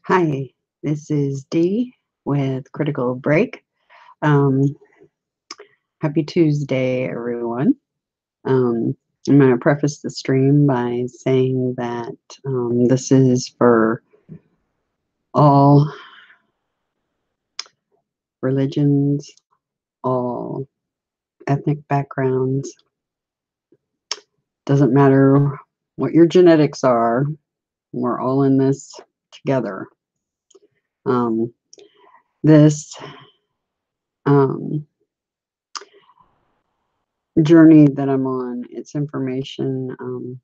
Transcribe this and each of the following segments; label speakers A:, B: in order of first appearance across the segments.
A: Hi, this is Dee with Critical Break. Um, Happy Tuesday, everyone. I'm going to preface the stream by saying that this is for all religions, all ethnic backgrounds. Doesn't matter what your genetics are, we're all in this together. This journey that I'm on, it's information.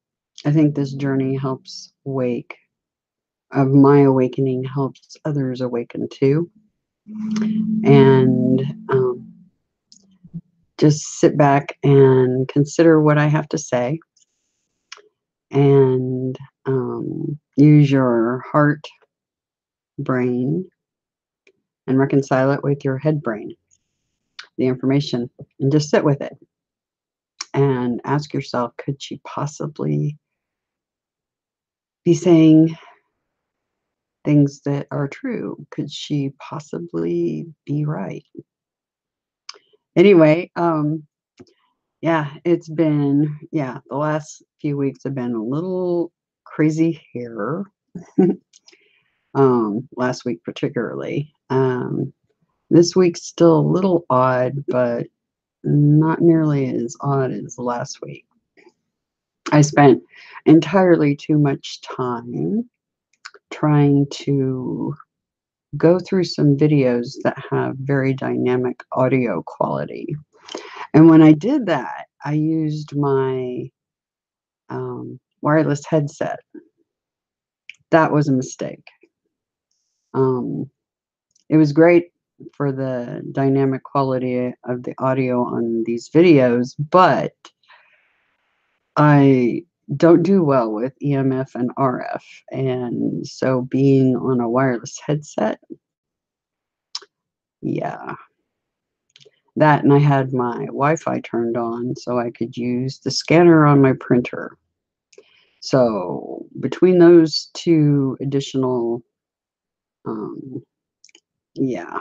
A: I think this journey helps my awakening helps others awaken too. And just sit back and consider what I have to say and use your heart, brain, and reconcile it with your head brain, the information, and just sit with it and ask yourself, could she possibly be saying things that are true? Could she possibly be right? Anyway, yeah, it's been, the last few weeks have been a little crazy here. Last week particularly. This week's still a little odd, but not nearly as odd as last week. I spent entirely too much time trying to go through some videos that have very dynamic audio quality. And when I did that, I used my wireless headset. That was a mistake. It was great for the dynamic quality of the audio on these videos, but I don't do well with EMF and RF. And so being on a wireless headset, yeah, that, and I had my Wi-Fi turned on so I could use the scanner on my printer. So between those two additional, yeah,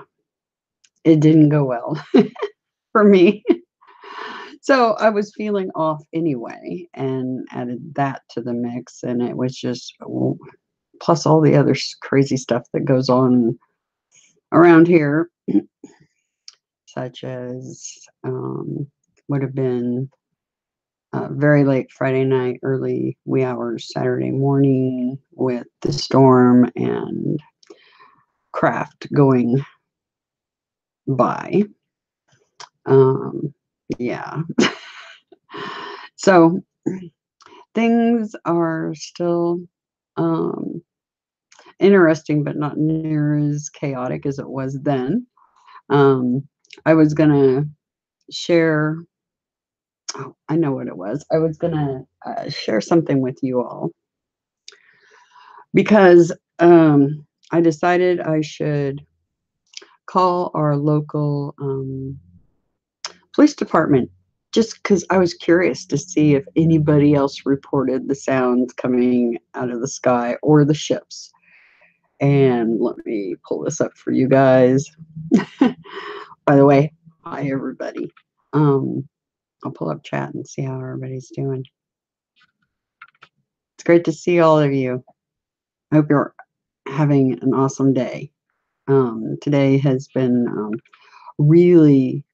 A: it didn't go well for me. So I was feeling off anyway and added that to the mix. And it was just, plus all the other crazy stuff that goes on around here, such as would have been very late Friday night, early wee hours Saturday morning with the storm and craft going by. Yeah. So things are still interesting, but not near as chaotic as it was then. I was going to share, oh, I know what it was. I was going to share something with you all because I decided I should call our local police department just because I was curious to see if anybody else reported the sounds coming out of the sky or the ships. And let me pull this up for you guys. By the way, hi everybody. I'll pull up chat and see how everybody's doing. It's great to see all of you. I hope you're having an awesome day. Today has been really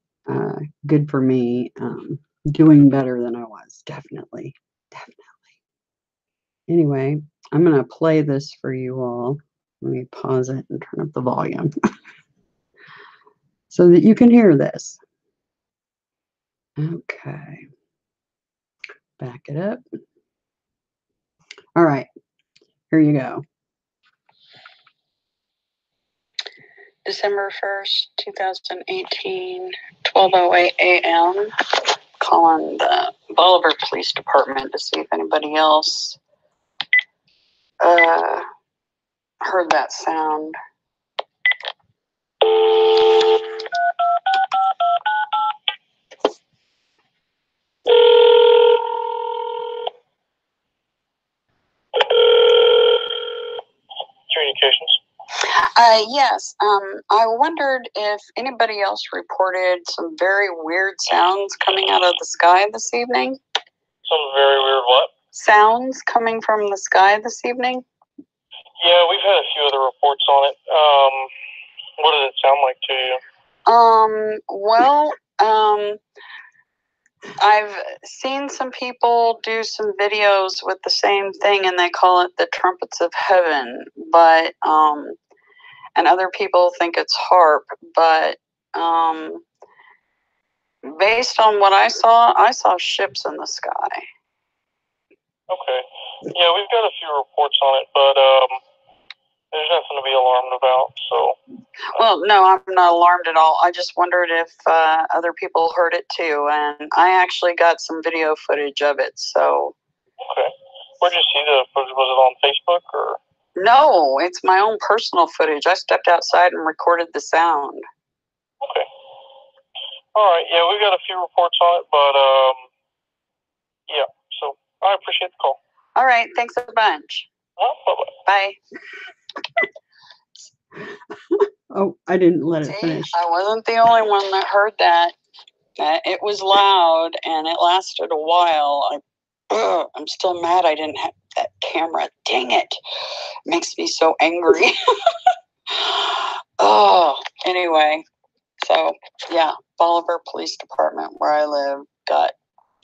A: good for me. Doing better than I was, definitely. Anyway, I'm going to play this for you all. Let me pause it and turn up the volume so that you can hear this. Okay. Back it up. All right. Here you go. December 1st, 2018, 12:08 a.m. Calling the Bolivar Police Department to see if anybody else heard that sound.
B: Communications.
A: Yes. I wondered if anybody else reported some very weird sounds coming out of the sky this evening.
B: Some very weird what?
A: Sounds coming from the sky this evening.
B: Yeah, we've had a few other reports on it. What does it sound like to you?
A: Well, I've seen some people do some videos with the same thing, and they call it the trumpets of heaven. But and other people think it's harp. But based on what I saw ships in the sky.
B: Okay. Yeah, we've got a few reports on it, but there's nothing to be alarmed about. So.
A: Well, no, I'm not alarmed at all. I just wondered if other people heard it too, and I actually got some video footage of it. So.
B: Okay. Where'd you see the footage? Was it on Facebook or?
A: No, it's my own personal footage. I stepped outside and recorded the sound.
B: Okay. All right. Yeah, we've got a few reports on it, but yeah. So I appreciate the call.
A: All right. Thanks a bunch.
B: Bye-bye.
A: Bye. Oh, I didn't let it finish. I wasn't the only one that heard that. It was loud and it lasted a while. I'm still mad I didn't have that camera. Dang it. Makes me so angry. Oh, anyway. So, yeah, Bolivar Police Department, where I live, got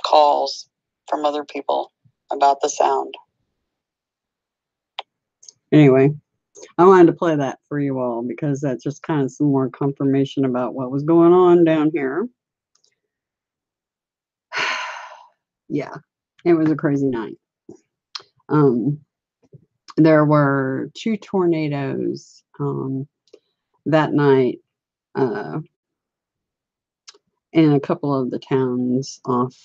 A: calls from other people about the sound. Anyway, I wanted to play that for you all because that's just kind of some more confirmation about what was going on down here. Yeah, it was a crazy night. There were 2 tornadoes that night in a couple of the towns off,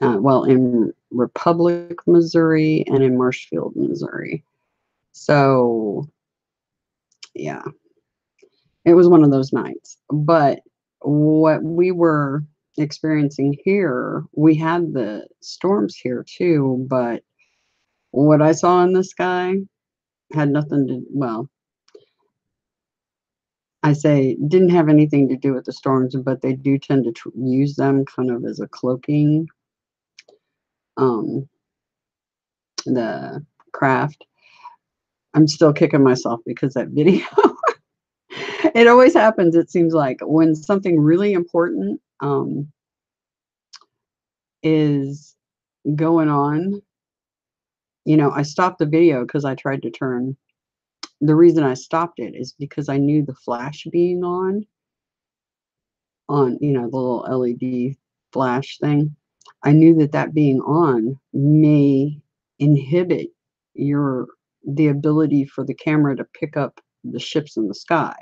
A: well, in Republic, Missouri, and in Marshfield, Missouri. So, yeah, it was one of those nights. But what we were experiencing here, we had the storms here too, but what I saw in the sky had nothing to, well, I say didn't have anything to do with the storms, but they do tend to use them kind of as a cloaking, the craft. I'm still kicking myself because that video, it always happens, it seems like, when something really important is going on. You know, I stopped the video because I tried to turn. The reason I stopped it is because I knew the flash being on, you know, the little LED flash thing. I knew that that being on may inhibit the ability for the camera to pick up the ships in the sky,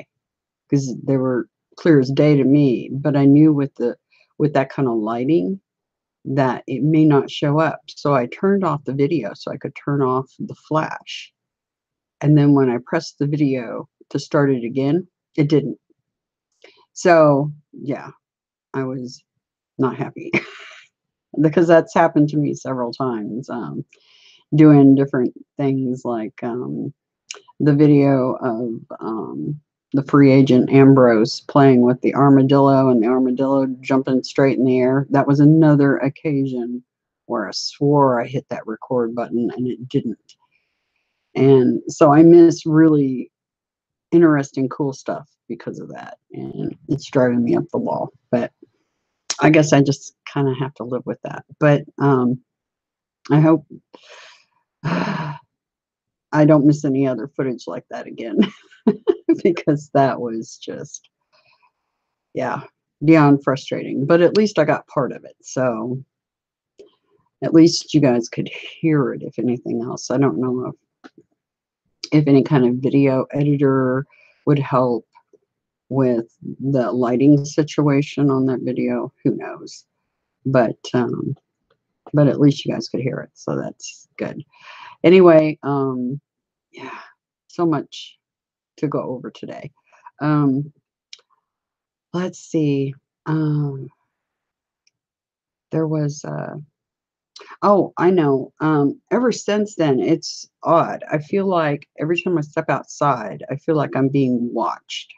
A: because they were clear as day to me. But I knew with that kind of lighting that it may not show up. So I turned off the video so I could turn off the flash. And then when I pressed the video to start it again, it didn't. So yeah, I was not happy because that's happened to me several times, doing different things like the video of the free agent Ambrose playing with the armadillo and the armadillo jumping straight in the air. That was another occasion where I swore I hit that record button and it didn't. And so I miss really interesting, cool stuff because of that. And it's driving me up the wall. But I guess I just kind of have to live with that. But I hope I don't miss any other footage like that again. Because that was just, yeah, beyond frustrating. But at least I got part of it. So at least you guys could hear it, if anything else. I don't know if any kind of video editor would help with the lighting situation on that video. Who knows? But at least you guys could hear it. So that's good. Anyway, yeah, so much to go over today. Let's see. There was Oh, I know. Ever since then, it's odd. I feel like every time I step outside, I feel like I'm being watched.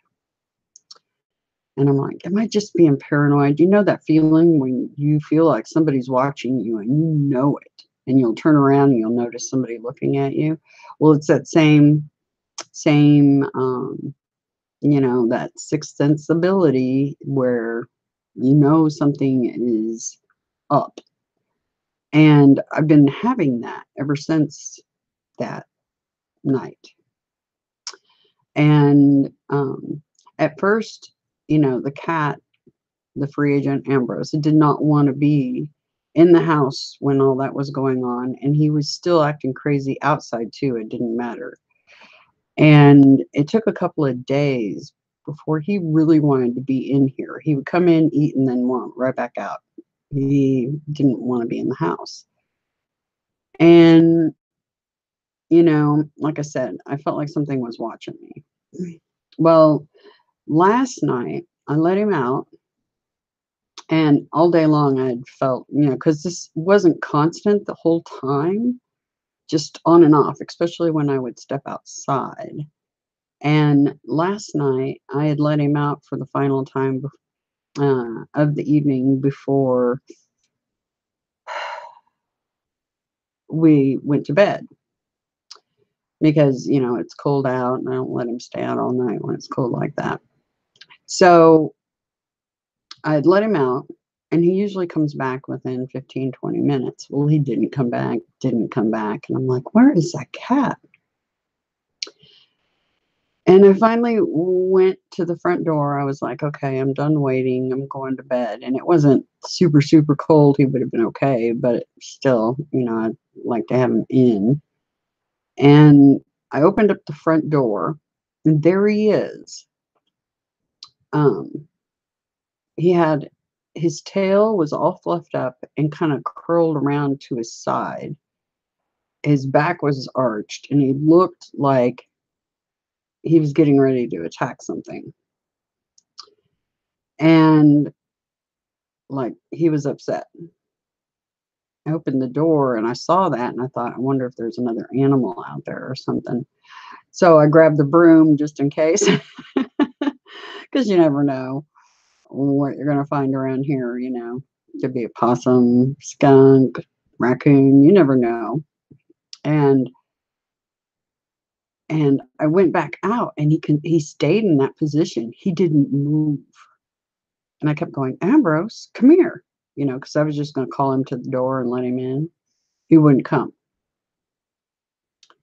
A: And I'm like, am I just being paranoid? You know that feeling when you feel like somebody's watching you and you know it, and you'll turn around and you'll notice somebody looking at you. Well, it's that same that sixth sensibility where you know something is up. And I've been having that ever since that night. And at first, the cat, the free agent Ambrose, did not want to be in the house when all that was going on. And he was still acting crazy outside, too. It didn't matter. And it took a couple of days before he really wanted to be in here. He would come in, eat, and then want right back out. He didn't want to be in the house. And, like I said, I felt like something was watching me. Well, last night I let him out, and all day long I had felt, because this wasn't constant the whole time, just on and off, especially when I would step outside. And last night I had let him out for the final time of the evening before we went to bed, because it's cold out and I don't let him stay out all night when it's cold like that. So I'd let him out, and he usually comes back within 15, 20 minutes. Well, he didn't come back, and I'm like, where is that cat? And I finally went to the front door. I was like, okay, I'm done waiting. I'm going to bed. And it wasn't super, super cold. He would have been okay, but still, I'd like to have him in. And I opened up the front door, and there he is. He had his tail was all fluffed up and kind of curled around to his side. His back was arched, and he looked like he was getting ready to attack something. And like he was upset. I opened the door and I saw that, and I thought, I wonder if there's another animal out there or something. So I grabbed the broom just in case, because you never know what you're going to find around here. Could be a possum, skunk, raccoon. You never know. And I went back out, and he stayed in that position. He didn't move. And I kept going, Ambrose, come here, because I was just going to call him to the door and let him in. He wouldn't come.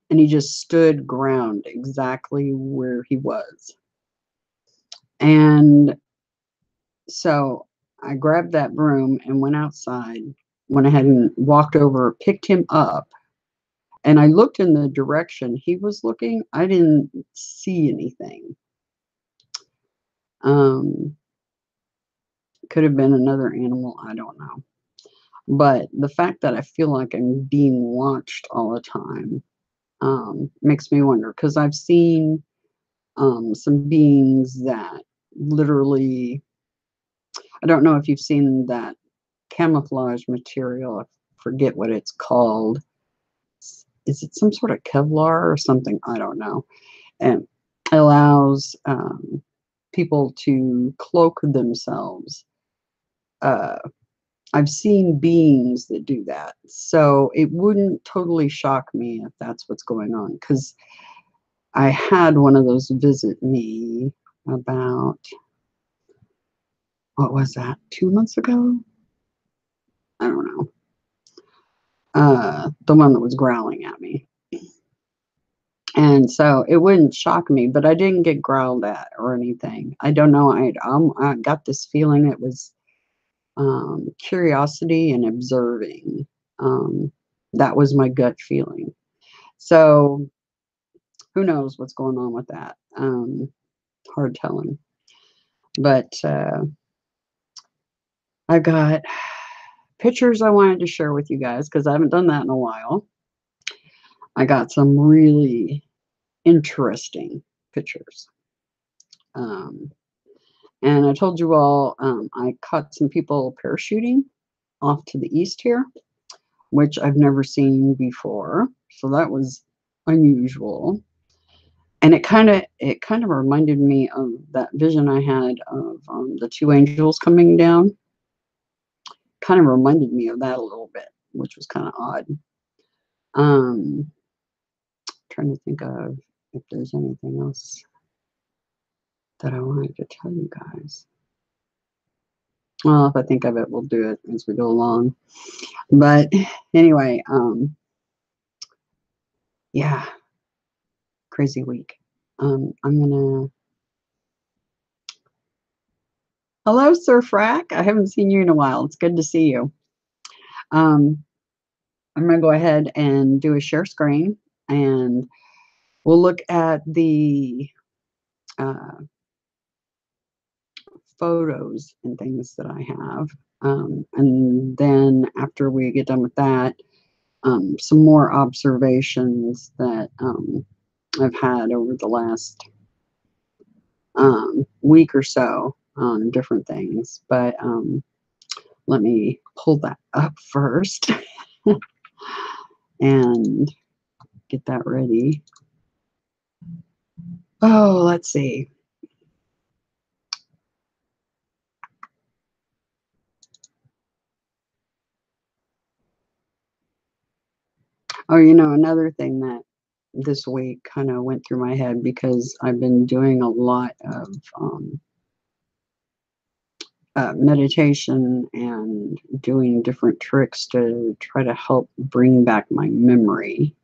A: And he just stood ground exactly where he was. And so I grabbed that broom and went outside, went ahead and walked over, picked him up, and I looked in the direction he was looking. I didn't see anything. Could have been another animal. I don't know. But the fact that I feel like I'm being watched all the time makes me wonder, because I've seen some beings that literally, I don't know if you've seen that camouflage material. I forget what it's called. Is it some sort of Kevlar or something? I don't know. And it allows people to cloak themselves. I've seen beings that do that. So it wouldn't totally shock me if that's what's going on, because I had one of those visit me about, what was that, 2 months ago? I don't know. The one that was growling at me. And so it wouldn't shock me, but I didn't get growled at or anything. I don't know. I got this feeling it was curiosity and observing. That was my gut feeling. So who knows what's going on with that? Hard telling. But I got pictures I wanted to share with you guys, because I haven't done that in a while. I got some really interesting pictures. And I told you all, I caught some people parachuting off to the east here. which I've never seen before. So that was unusual. And it kind of reminded me of that vision I had of the two angels coming down. Kind of reminded me of that a little bit, which was kind of odd. Trying to think of if there's anything else that I wanted to tell you guys. Well, if I think of it, we'll do it as we go along. But anyway, yeah, crazy week. I'm gonna. Hello, Sir Frack. I haven't seen you in a while. It's good to see you. I'm gonna go ahead and do a share screen, and we'll look at the photos and things that I have. And then after we get done with that, some more observations that I've had over the last week or so on different things. But let me pull that up first and get that ready. Oh, let's see. Oh, another thing that this week kind of went through my head, because I've been doing a lot of meditation and doing different tricks to try to help bring back my memory.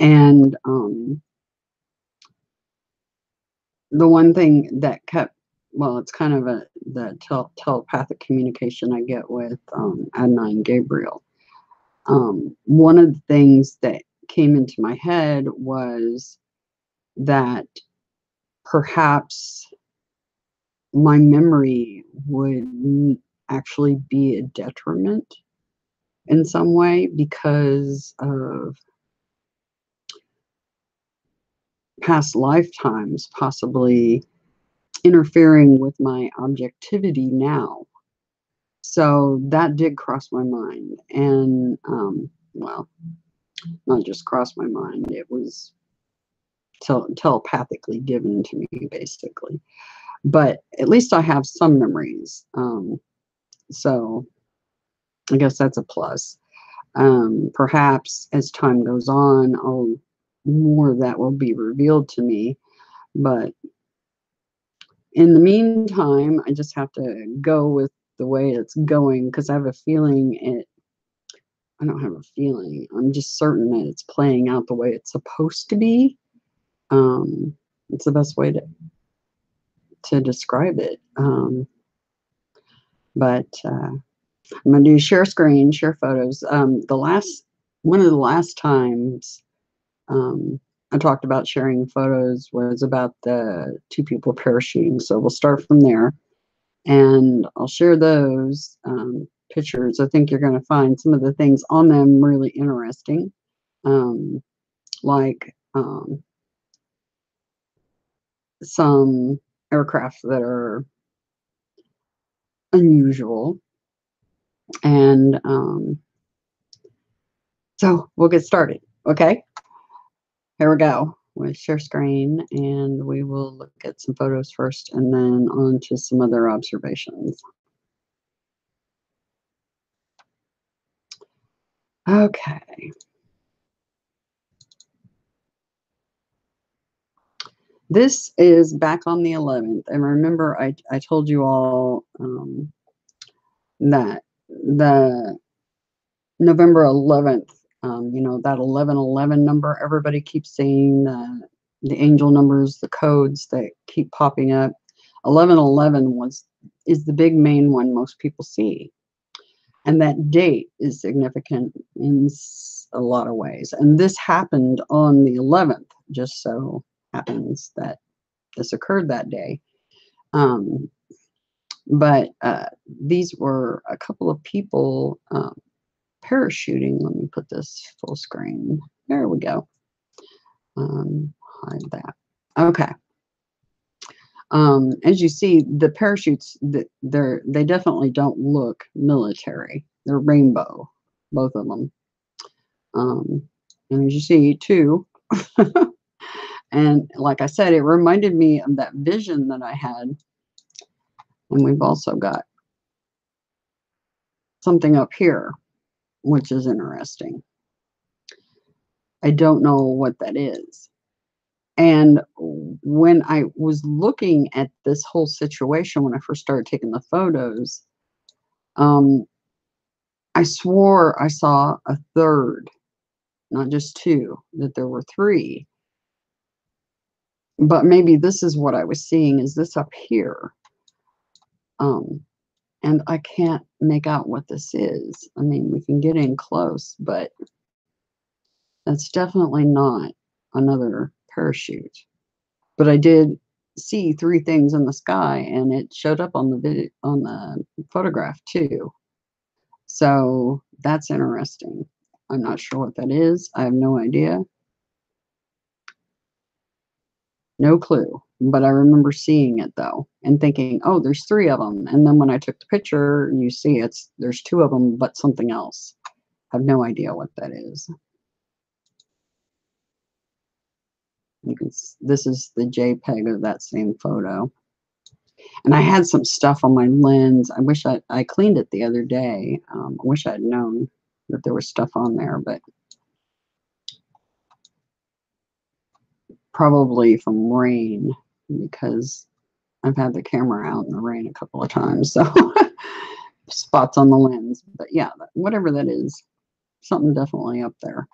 A: And the one thing that kept, well, it's kind of the telepathic communication I get with Adonai Gabriel. One of the things that came into my head was that perhaps my memory would actually be a detriment in some way because of past lifetimes possibly interfering with my objectivity now. So that did cross my mind. And, well, not just cross my mind, it was telepathically given to me, basically. But at least I have some memories. So I guess that's a plus. Perhaps as time goes on, more of that will be revealed to me. But in the meantime, I just have to go with the way it's going, because I have a feeling I don't have a feeling. I'm just certain that it's playing out the way it's supposed to be. It's the best way to describe it. But I'm going to do share screen, share photos. One of the last times I talked about sharing photos was about the two people parachuting. So we'll start from there, and I'll share those pictures. I think you're going to find some of the things on them really interesting, like some aircraft that are unusual. And so we'll get started. Okay, here we go. We'll share screen, and we will look at some photos first, and then on to some other observations. Okay. This is back on the 11th. And remember, I told you all that the November 11th, that 1111 number, everybody keeps seeing the angel numbers, the codes that keep popping up. 1111 is the big main one most people see. And that date is significant in a lot of ways. And this happened on the 11th, just so happens that this occurred that day. But these were a couple of people parachuting. Let me put this full screen. There we go. Hide that. Okay. As you see, the parachutes, they definitely don't look military. They're rainbow. both of them. And as you see, two. And like I said, it reminded me of that vision that I had. And we've also got something up here, which is interesting. I don't know what that is. And when I was looking at this whole situation, when I first started taking the photos, I swore I saw a third, not just two, that there were three. But maybe this is what I was seeing, is this up here. And I can't make out what this is. I mean, we can get in close, but that's definitely not another parachute. But I did see three things in the sky, and it showed up on the video, on the photograph too. So that's interesting. I'm not sure what that is. I have no idea. No clue. But I remember seeing it though and thinking, oh, there's three of them. And then when I took the picture, you see there's two of them, but something else. I have no idea what that is. You can, this is the JPEG of that same photo. And I had some stuff on my lens. I wish I cleaned it the other day. I wish I'd known that there was stuff on there, but probably from rain, because I've had the camera out in the rain a couple of times, so spots on the lens. But yeah, whatever that is, something definitely up there.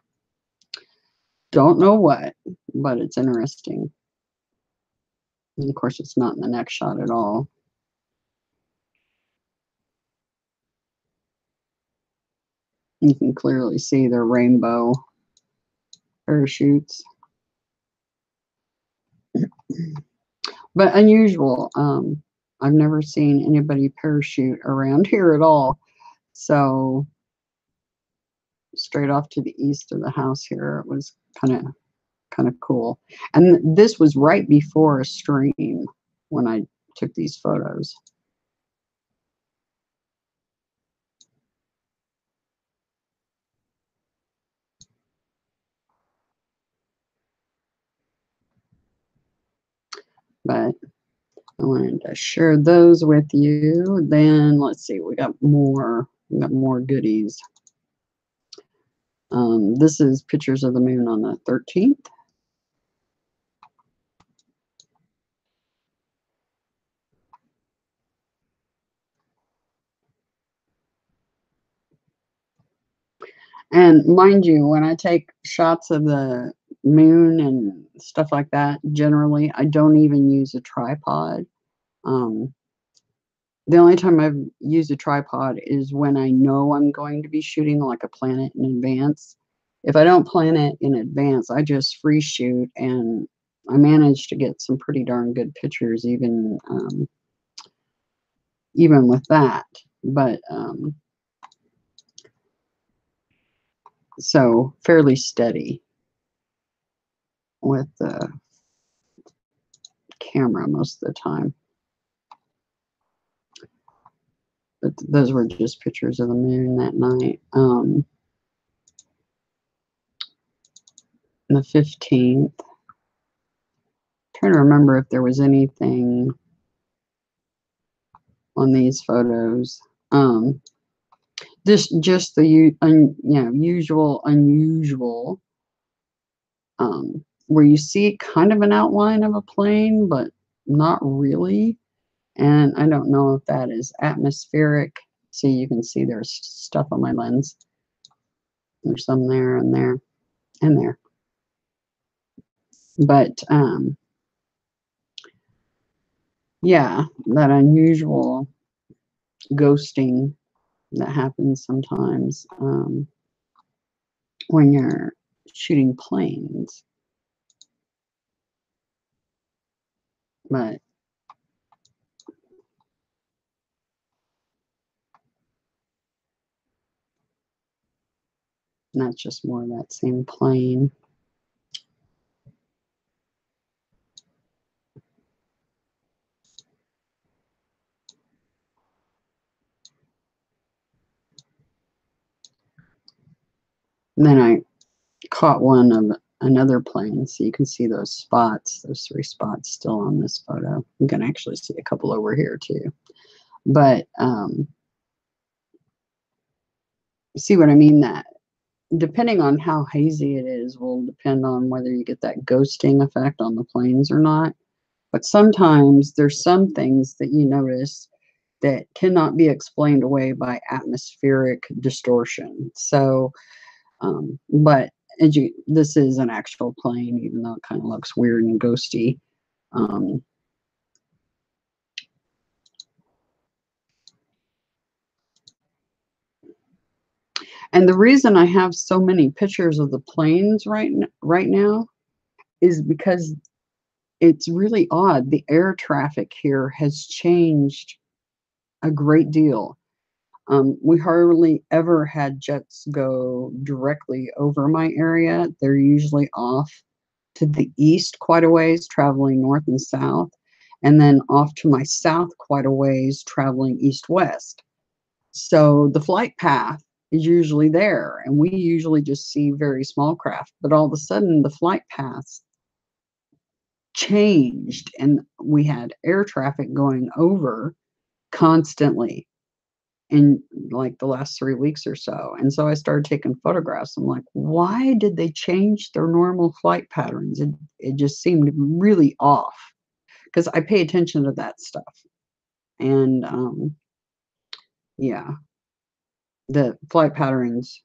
A: Don't know what, but it's interesting. And of course, it's not in the next shot at all. You can clearly see the rainbow parachutes. But unusual. I've never seen anybody parachute around here at all. So straight off to the east of the house here, it was kind of cool. And this was right before a stream when I took these photos. But I wanted to share those with you. Then let's see, we got more goodies. This is pictures of the moon on the 13th. And mind you, when I take shots of the moon and stuff like that, generally, I don't even use a tripod. The only time I've used a tripod is when I know I'm going to be shooting like a planet in advance. If I don't plan it in advance, I just free shoot, and I manage to get some pretty darn good pictures even with that. But so fairly steady with the camera most of the time. But those were just pictures of the moon that night. The 15th. Trying to remember if there was anything on these photos. Just the usual unusual, where you see kind of an outline of a plane, but not really. And I don't know if that is atmospheric. See, you can see there's stuff on my lens. There's some there and there and there. But yeah, that unusual ghosting that happens sometimes when you're shooting planes. But that's just more of that same plane. And then I caught one of another plane, so you can see those spots, those 3 spots still on this photo. You can actually see a couple over here too. But see what I mean? That depending on how hazy it is will depend on whether you get that ghosting effect on the planes or not. But sometimes there's some things that you notice that cannot be explained away by atmospheric distortion. So, but this is an actual plane, even though it kind of looks weird and ghosty. And the reason I have so many pictures of the planes right now is because it's really odd. The air traffic here has changed a great deal. We hardly ever had jets go directly over my area. They're usually off to the east quite a ways, traveling north and south, and then off to my south quite a ways, traveling east-west. So the flight path is usually there, and we usually just see very small craft, but all of a sudden the flight paths changed and we had air traffic going over constantly in like the last 3 weeks or so. And so I started taking photographs. I'm like, why did they change their normal flight patterns? It just seemed really off because I pay attention to that stuff. And yeah, the flight patterns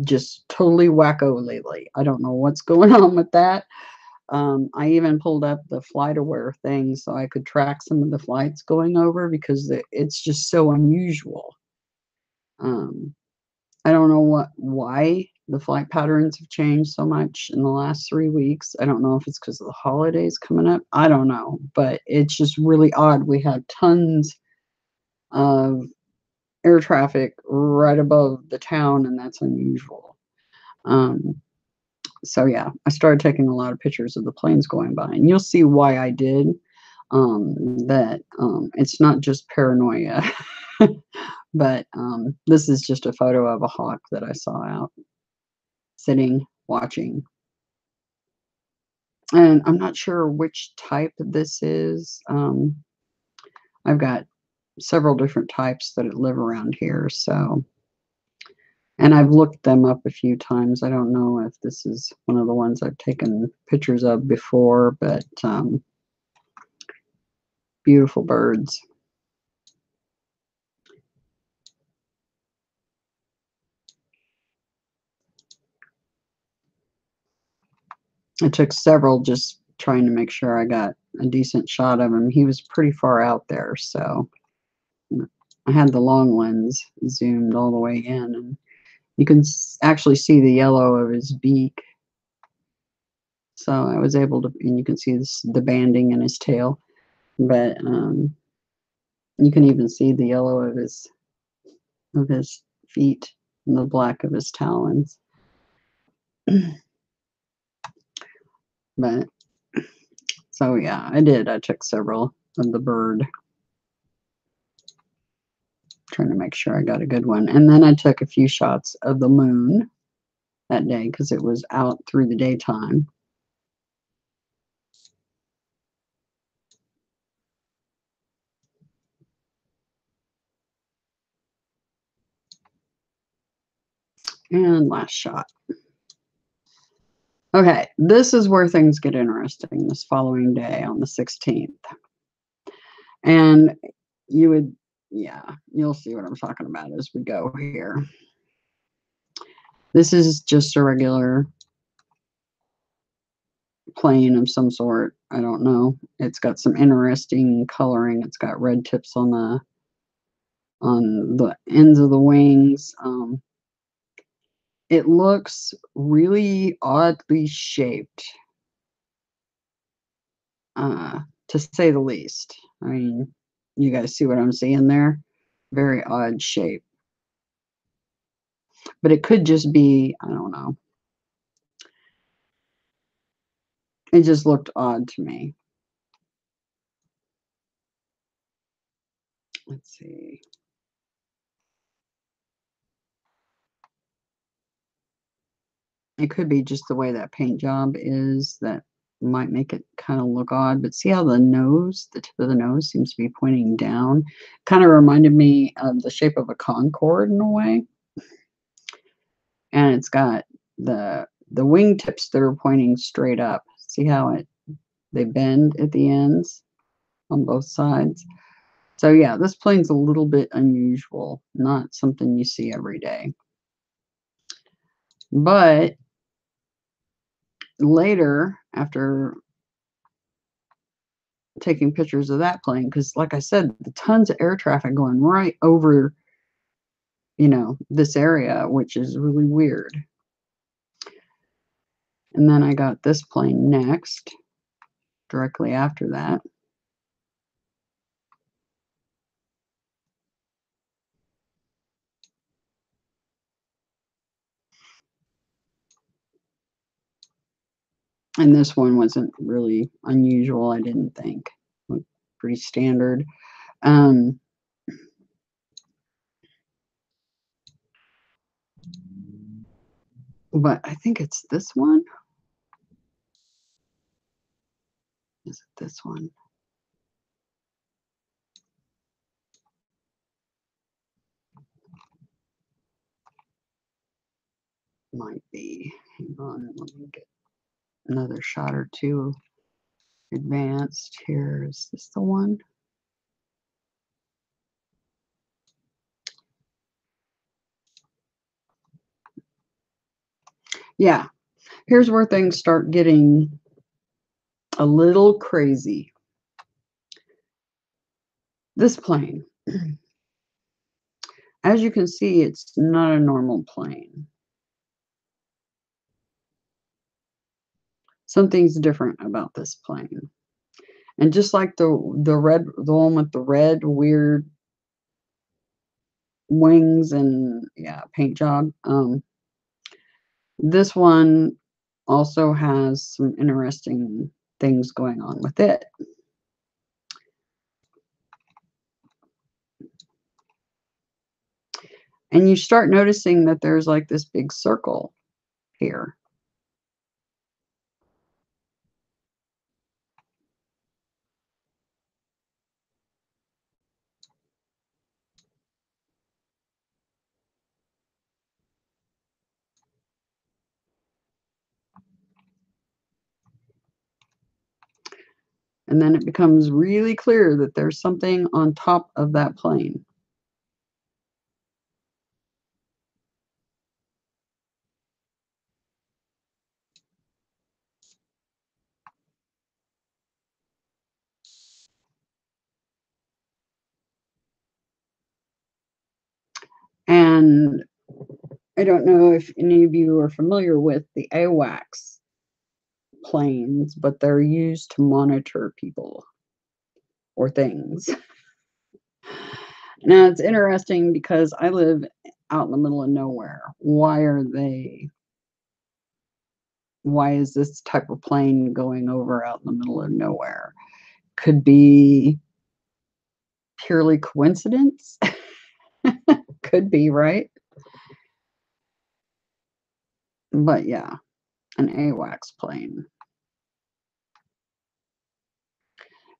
A: just totally wacko lately. I don't know what's going on with that. I even pulled up the FlightAware thing so I could track some of the flights going over because it's just so unusual. I don't know why the flight patterns have changed so much in the last 3 weeks. I don't know if it's because of the holidays coming up. I don't know, but it's just really odd. We had tons of air traffic right above the town, and that's unusual. So yeah, I started taking a lot of pictures of the planes going by, and you'll see why I did. It's not just paranoia. But this is just a photo of a hawk that I saw out sitting, watching. And I'm not sure which type this is. I've got several different types that live around here, so. And I've looked them up a few times. I don't know if this is one of the ones I've taken pictures of before, but beautiful birds. I took several just trying to make sure I got a decent shot of him. He was pretty far out there, so I had the long lens zoomed all the way in, and you can actually see the yellow of his beak. So I was able to, and you can see the banding in his tail, but you can even see the yellow of his feet and the black of his talons. But so yeah, I took several of the bird, trying to make sure I got a good one. And then I took a few shots of the moon that day because it was out through the daytime. And last shot. Okay, this is where things get interesting this following day on the 16th. And you'll see what I'm talking about as we go here. This is just a regular plane of some sort. I don't know. It's got some interesting coloring. It's got red tips on the ends of the wings. It looks really oddly shaped, to say the least. I mean, you guys see what I'm seeing there? Very odd shape. But it could just be, I don't know. It just looked odd to me. Let's see. It could be just the way that paint job is that might make it kind of look odd, but see how the tip of the nose seems to be pointing down? Kind of reminded me of the shape of a Concorde in a way. And it's got the wingtips that are pointing straight up. See how they bend at the ends on both sides? So yeah, this plane's a little bit unusual, not something you see every day. But later, after taking pictures of that plane, because like I said, the tons of air traffic going right over, this area, which is really weird. And then I got this plane next, directly after that. And this one wasn't really unusual, I didn't think. Pretty standard. But I think it's this one. Is it this one? Might be. Hang on, let me get another shot or two advanced here. Is this the one? Yeah, here's where things start getting a little crazy. This plane, as you can see, it's not a normal plane. Something's different about this plane. And just like the one with the red weird wings and paint job, this one also has some interesting things going on with it. And you start noticing that there's like this big circle here. And then it becomes really clear that there's something on top of that plane. And I don't know if any of you are familiar with the AWACS planes, but they're used to monitor people or things. Now, it's interesting because I live out in the middle of nowhere. Why is this type of plane going over out in the middle of nowhere? Could be purely coincidence. Could be, right? But yeah, an AWACS plane.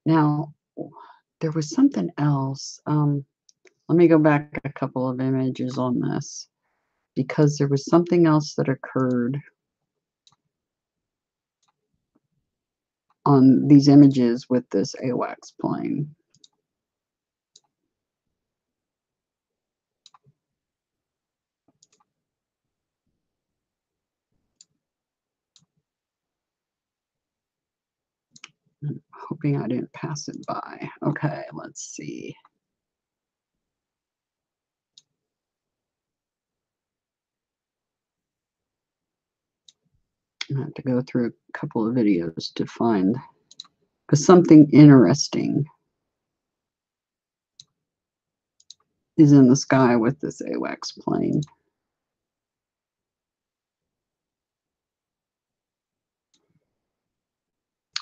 A: Now, there was something else. Let me go back a couple of images on this because there was something else that occurred on these images with this AWACS plane. I'm hoping I didn't pass it by. Okay, let's see. I have to go through a couple of videos to find something interesting is in the sky with this AWACS plane.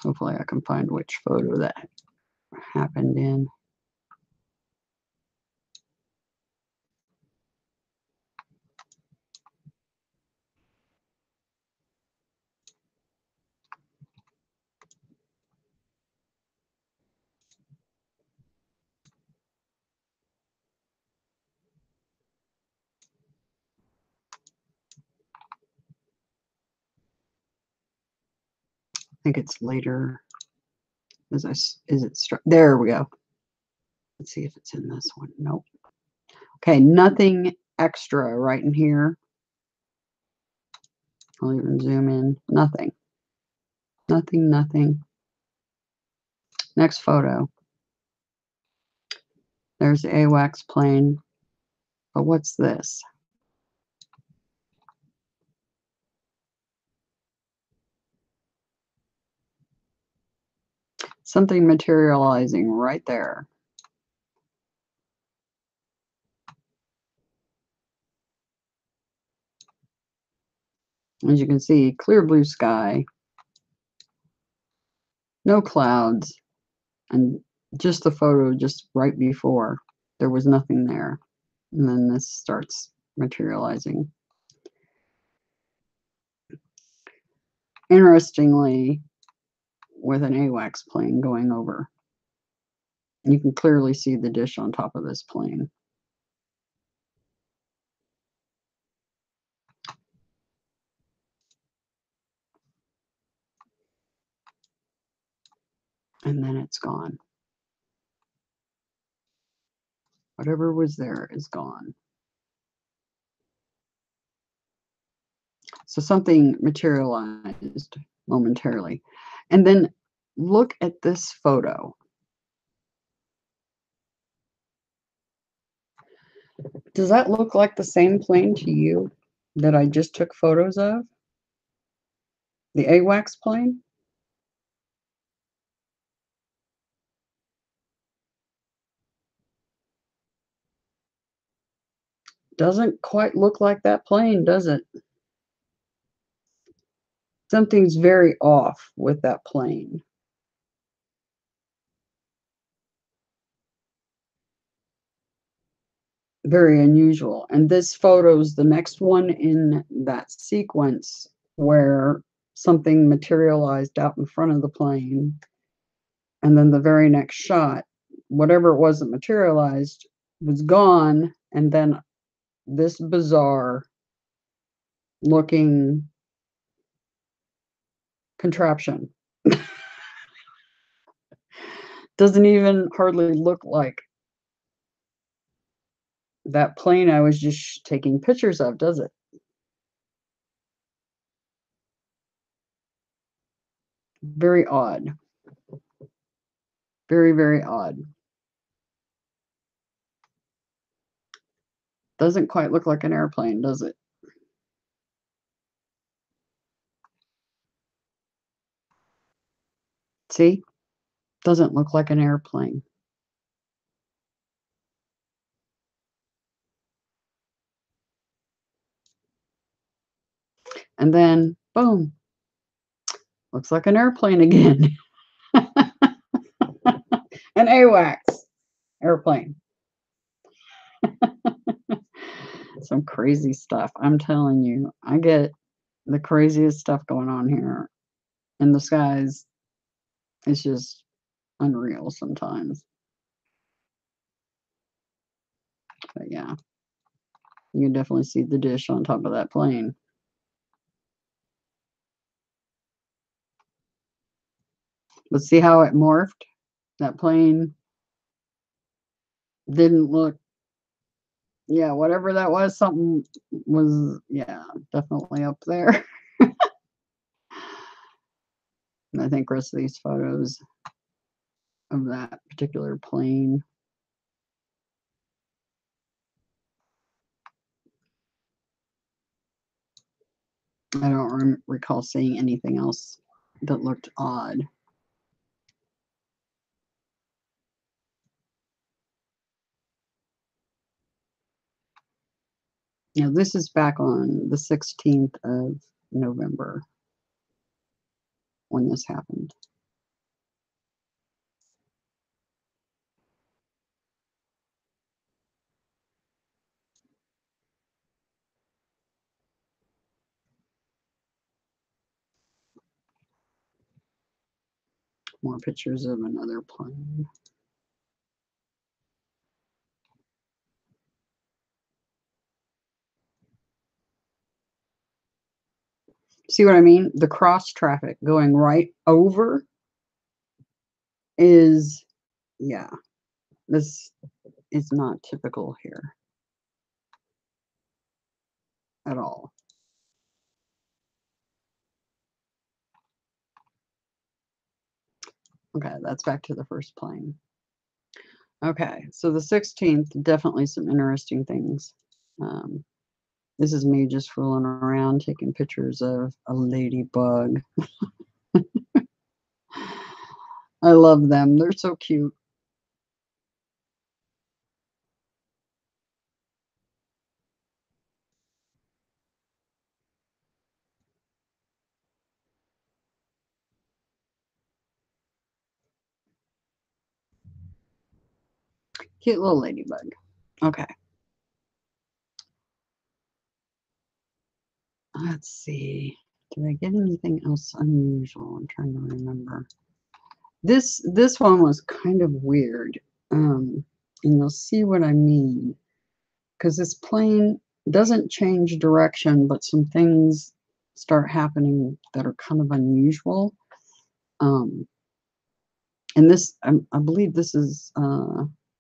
A: Hopefully I can find which photo that happened in. think it's later. There we go. Let's see if it's in this one. Nope. Okay, nothing extra right in here. I'll even zoom in. Nothing. Nothing, nothing. Next photo. There's the AWACS plane. But what's this? Something materializing right there. As you can see, clear blue sky, no clouds, and just the photo just right before, there was nothing there. And then this starts materializing. Interestingly, with an AWACS plane going over, you can clearly see the dish on top of this plane. And then it's gone. Whatever was there is gone. So something materialized momentarily. And then look at this photo. Does that look like the same plane to you that I just took photos of? The AWACS plane? Doesn't quite look like that plane, does it? Something's very off with that plane. Very unusual. And this photo's the next one in that sequence where something materialized out in front of the plane. And then the very next shot, whatever it was that materialized was gone. And then this bizarre looking contraption. Doesn't even hardly look like that plane I was just taking pictures of, does it? Very odd. Very, very odd. Doesn't quite look like an airplane, does it? See? Doesn't look like an airplane. And then, boom, looks like an airplane again. An AWACS airplane. Some crazy stuff. I'm telling you, I get the craziest stuff going on here in the skies. It's just unreal sometimes. But yeah, you can definitely see the dish on top of that plane. But see how it morphed? That plane didn't look, yeah, whatever that was, something was, yeah, definitely up there. And I think rest of these photos of that particular plane. I don't recall seeing anything else that looked odd. Now, this is back on the 16th of November when this happened. More pictures of another plane. See what I mean? The cross traffic going right over is, yeah, this is not typical here at all. Okay, that's back to the first plane. Okay, so the 16th, definitely some interesting things. This is me just fooling around, taking pictures of a ladybug. I love them. They're so cute. Cute little ladybug. Okay. Let's see. Did I get anything else unusual? I'm trying to remember. This one was kind of weird. And you'll see what I mean. Because this plane doesn't change direction, but some things start happening that are kind of unusual. And this, I believe this is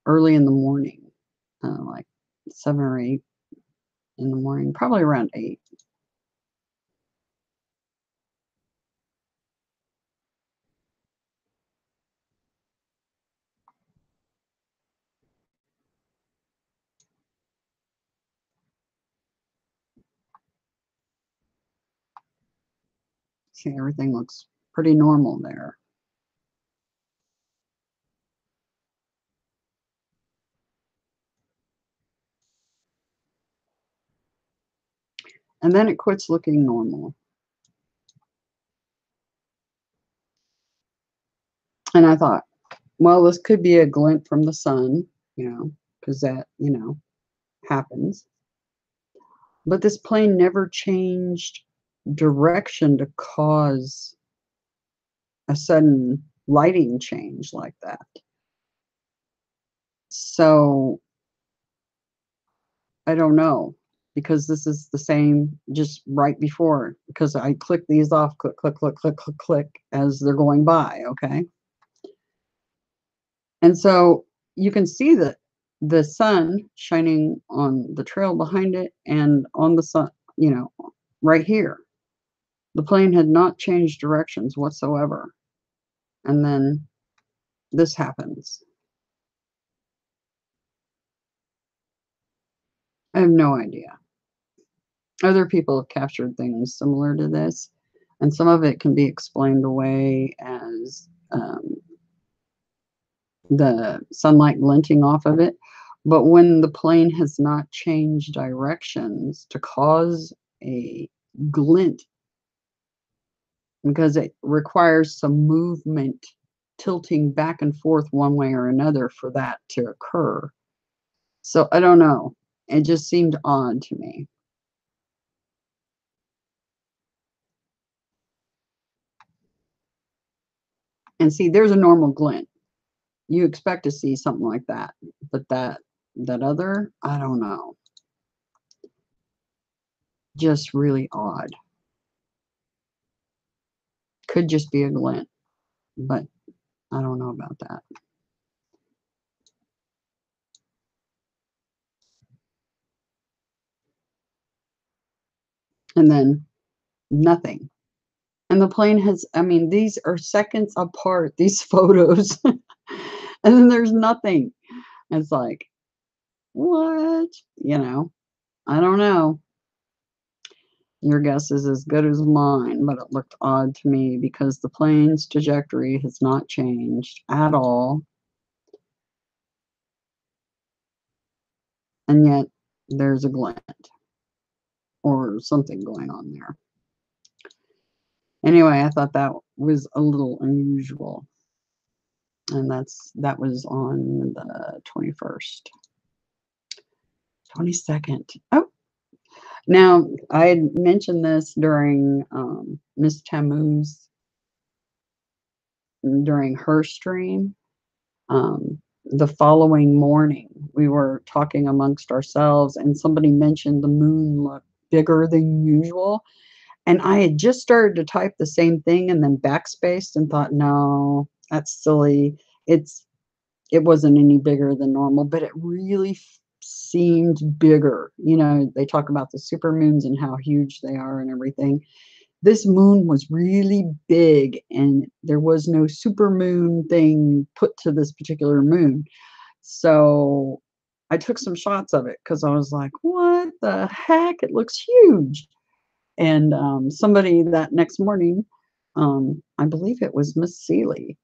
A: early in the morning, like 7 or 8 in the morning, probably around 8. See, everything looks pretty normal there. And then it quits looking normal. And I thought, well, this could be a glint from the sun, because that, happens. But this plane never changed direction to cause a sudden lighting change like that. So I don't know, because this is the same just right before, because I click these off, click, click, click, click, click, click as they're going by, okay? And so you can see the sun shining on the trail behind it and on the sun, right here. The plane had not changed directions whatsoever. And then this happens. I have no idea. Other people have captured things similar to this, and some of it can be explained away as the sunlight glinting off of it. But when the plane has not changed directions to cause a glint, because it requires some movement tilting back and forth one way or another for that to occur. So I don't know. It just seemed odd to me. And see, there's a normal glint. You expect to see something like that, but that other, I don't know. Just really odd. Could just be a glint, but I don't know about that. And then nothing. And the plane has, I mean, these are seconds apart, these photos. And then there's nothing. It's like, what? I don't know. Your guess is as good as mine, but it looked odd to me because the plane's trajectory has not changed at all. And yet there's a glint or something going on there. Anyway, I thought that was a little unusual. And that was on the 21st. 22nd. Oh, now I had mentioned this during Miss Tammuz, during her stream. The following morning, we were talking amongst ourselves, and somebody mentioned the moon looked bigger than usual. And I had just started to type the same thing and then backspaced and thought, no, that's silly. It wasn't any bigger than normal, but it really seemed bigger. You know, they talk about the supermoons and how huge they are and everything. This moon was really big, and there was no supermoon thing put to this particular moon. So I took some shots of it because I was like, what the heck? It looks huge. And somebody that next morning, I believe it was Miss Seeley,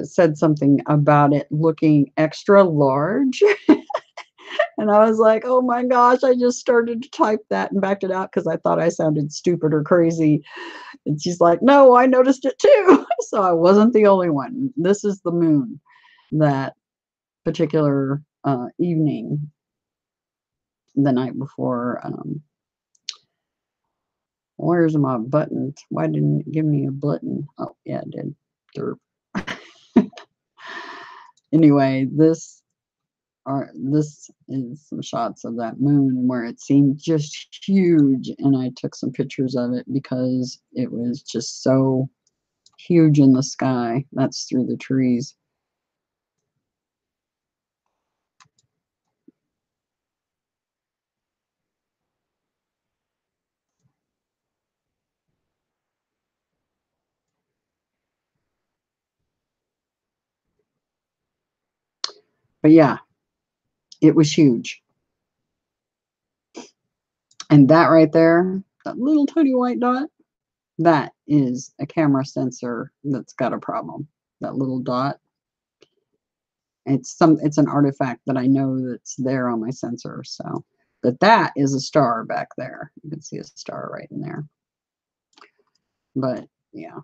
A: said something about it looking extra large. And I was like, oh my gosh, I just started to type that and backed it out because I thought I sounded stupid or crazy. And she's like, no, I noticed it too. So I wasn't the only one. This is the moon that particular evening, the night before. Where's my buttons? Why didn't it give me a button? Oh, yeah, it did. Derp. Anyway, this is some shots of that moon where it seemed just huge, and I took some pictures of it because it was just so huge in the sky. That's through the trees. But yeah, it was huge. And that right there, that little tiny white dot, that is a camera sensor that's got a problem. That little dot. It's an artifact that I know that's there on my sensor. So, but that is a star back there. You can see a star right in there. But yeah,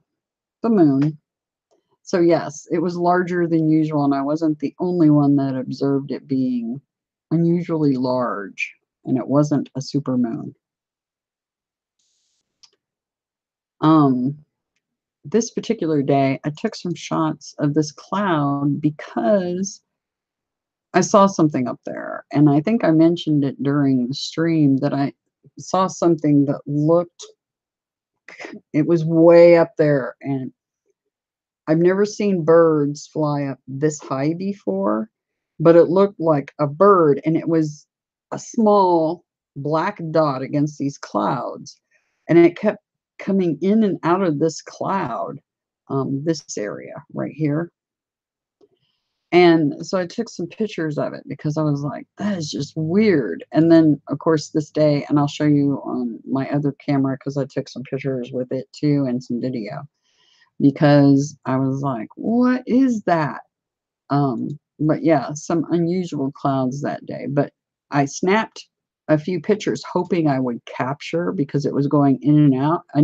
A: the moon. So yes, it was larger than usual, and I wasn't the only one that observed it being unusually large, and it wasn't a supermoon. This particular day, I took some shots of this cloud because I saw something up there, and I think I mentioned it during the stream that I saw something that looked, it was way up there, and I've never seen birds fly up this high before, but it looked like a bird, and it was a small black dot against these clouds, and it kept coming in and out of this cloud, this area right here. And so I took some pictures of it because I was like, that is just weird. And then, of course, this day, and I'll show you on my other camera because I took some pictures with it too and some video because I was like, what is that? But yeah, some unusual clouds that day. But I snapped a few pictures hoping I would capture because it was going in and out. I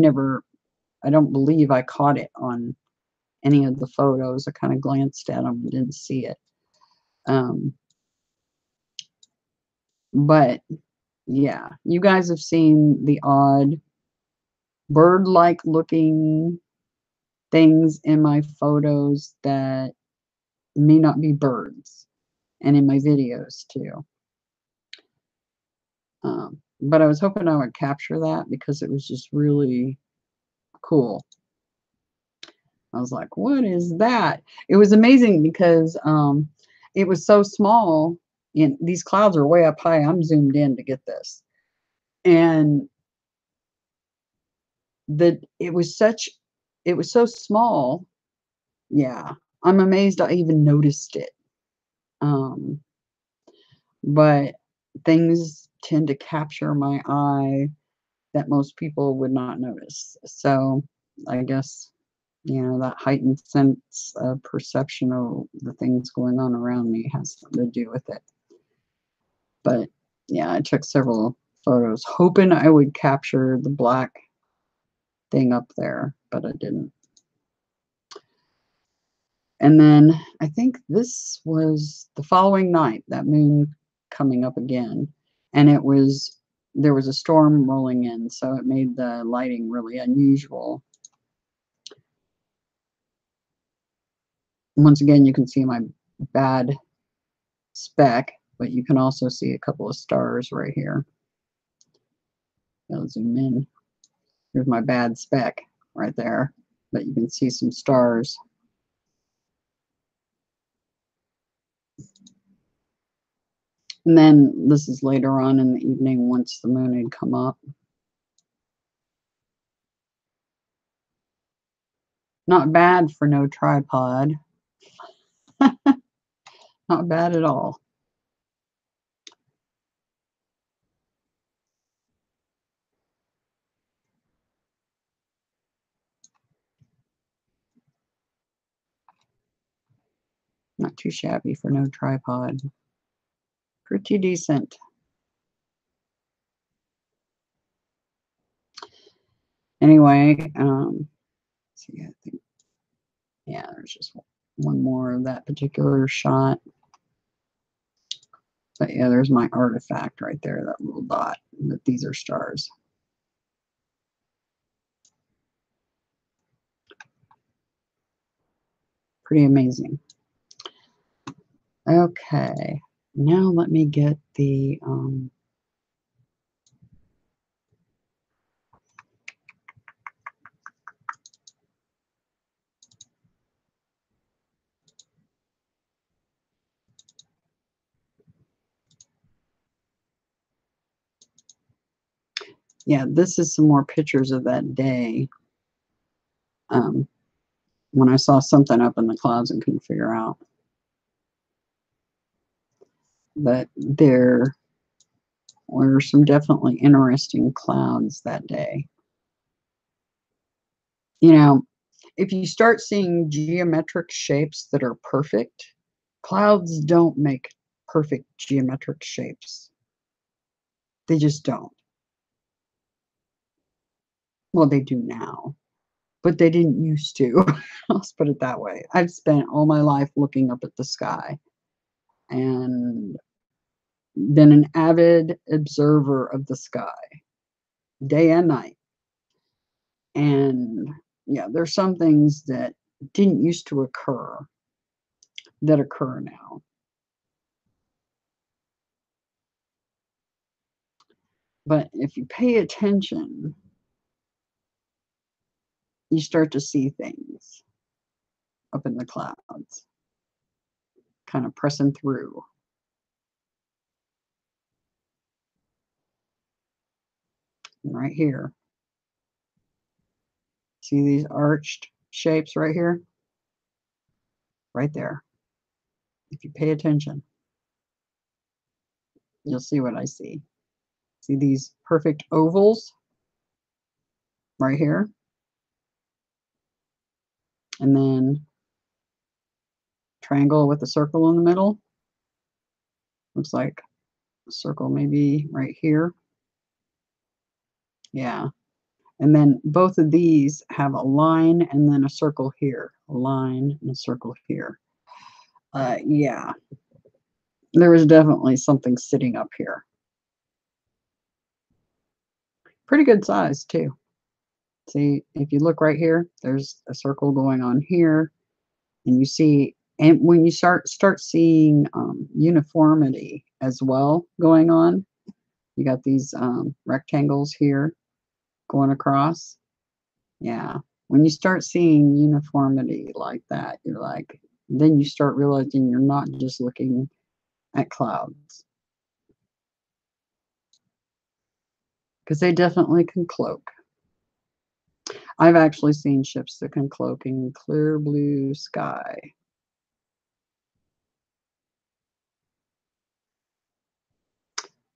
A: don't believe I caught it on any of the photos. I kind of glanced at them and didn't see it. But yeah, you guys have seen the odd bird-like looking things in my photos that may not be birds, and in my videos too. But I was hoping I would capture that because it was just really cool. I was like, what is that? It was amazing because it was so small, and these clouds are way up high. I'm zoomed in to get this. And it was so small. Yeah, I'm amazed I even noticed it. Um, but things tend to capture my eye that most people would not notice. So I guess, that heightened sense of perception of the things going on around me has something to do with it. But yeah, I took several photos hoping I would capture the black thing up there, but I didn't. And then I think this was the following night, that moon coming up again, and there was a storm rolling in, so it made the lighting really unusual. Once again, you can see my bad speck, but you can also see a couple of stars right here. I'll zoom in. Here's my bad speck right there, but you can see some stars. And then this is later on in the evening once the moon had come up. Not bad for no tripod. Not bad at all. Not too shabby for no tripod. Pretty decent. Anyway, see, I think, yeah, there's just one more of that particular shot. But yeah, there's my artifact right there, that little dot. But these are stars. Pretty amazing. Okay, now let me get the yeah, this is some more pictures of that day. When I saw something up in the clouds and couldn't figure out. But there were some definitely interesting clouds that day. You know, if you start seeing geometric shapes that are perfect, clouds don't make perfect geometric shapes. They just don't. Well, they do now, but they didn't used to. Let's put it that way. I've spent all my life looking up at the sky and been an avid observer of the sky, day and night. And yeah, there's some things that didn't used to occur that occur now. But if you pay attention, you start to see things up in the clouds, kind of pressing through. And right here, see these arched shapes right here? Right there. If you pay attention, you'll see what I see. See these perfect ovals right here? And then triangle with a circle in the middle. Looks like a circle maybe right here. Yeah. And then both of these have a line and then a circle here. A line and a circle here. Yeah. There was definitely something sitting up here. Pretty good size too. See, if you look right here, there's a circle going on here. And you see, and when you start seeing uniformity as well going on, you got these rectangles here going across. Yeah. When you start seeing uniformity like that, you're like, then you start realizing you're not just looking at clouds. Because they definitely can cloak. I've actually seen ships that can cloak in clear blue sky.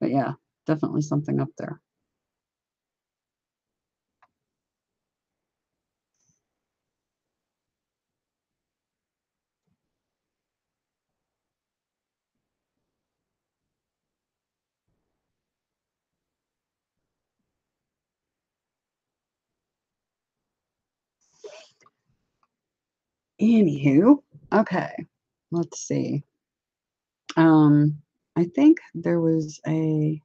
A: But yeah, definitely something up there. Anywho, okay, let's see. I think there was a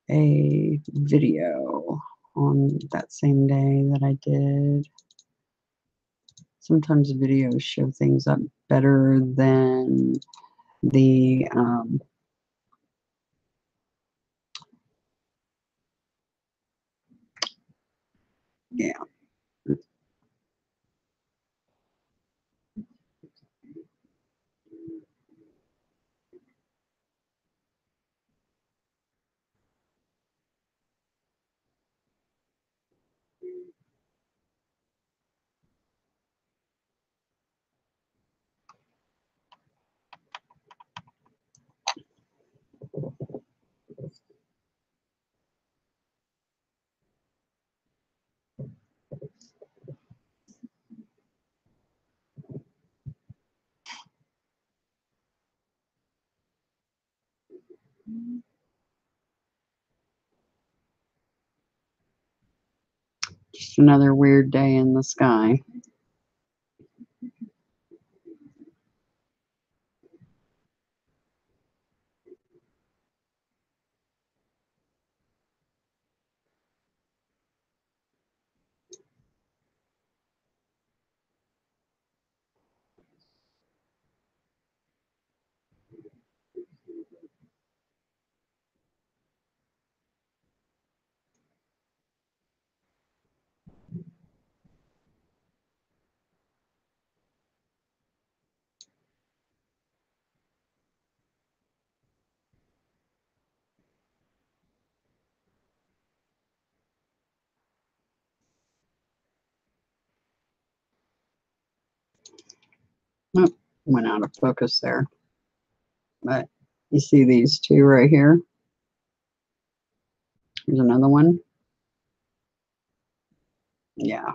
A: video on that same day that I did. Sometimes videos show things up better than the Yeah. Just another weird day in the sky. Oh, went out of focus there. But you see these two right here? Here's another one. Yeah.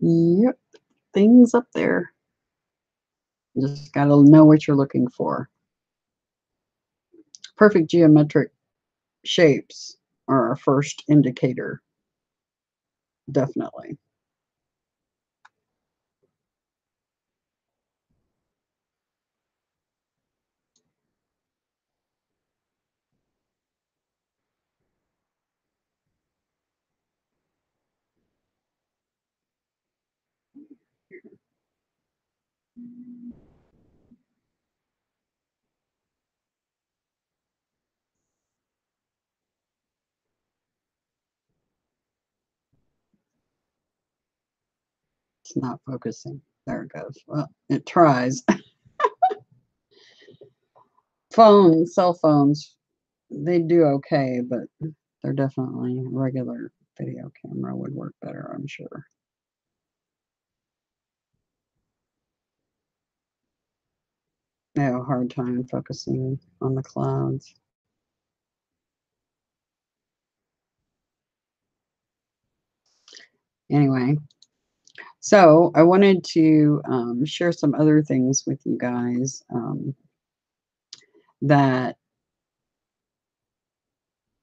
A: Yep. Things up there. Just got to know what you're looking for. Perfect geometric shapes are our first indicator. Definitely. It's not focusing. There it goes. Well, it tries. Cell phones, they do okay, but they're definitely a regular video camera would work better, I'm sure. I have a hard time focusing on the clouds. Anyway, so I wanted to share some other things with you guys that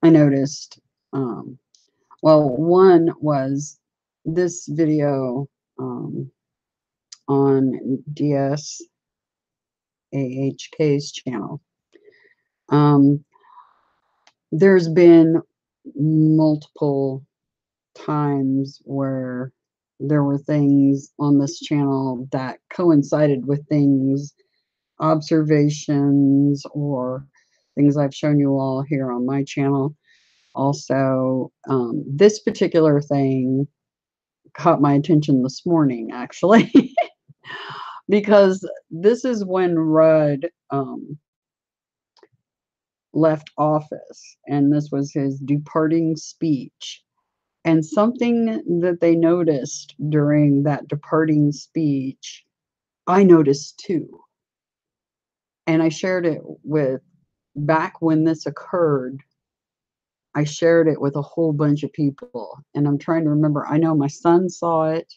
A: I noticed. Well, one was this video on DSAHK's channel. There's been multiple times where there were things on this channel that coincided with things, observations, or things I've shown you all here on my channel. Also, this particular thing caught my attention this morning, actually, because this is when Rudd left office, and this was his departing speech. And something that they noticed during that departing speech, I noticed too. And I shared it with, back when this occurred, I shared it with a whole bunch of people. And I'm trying to remember, I know my son saw it.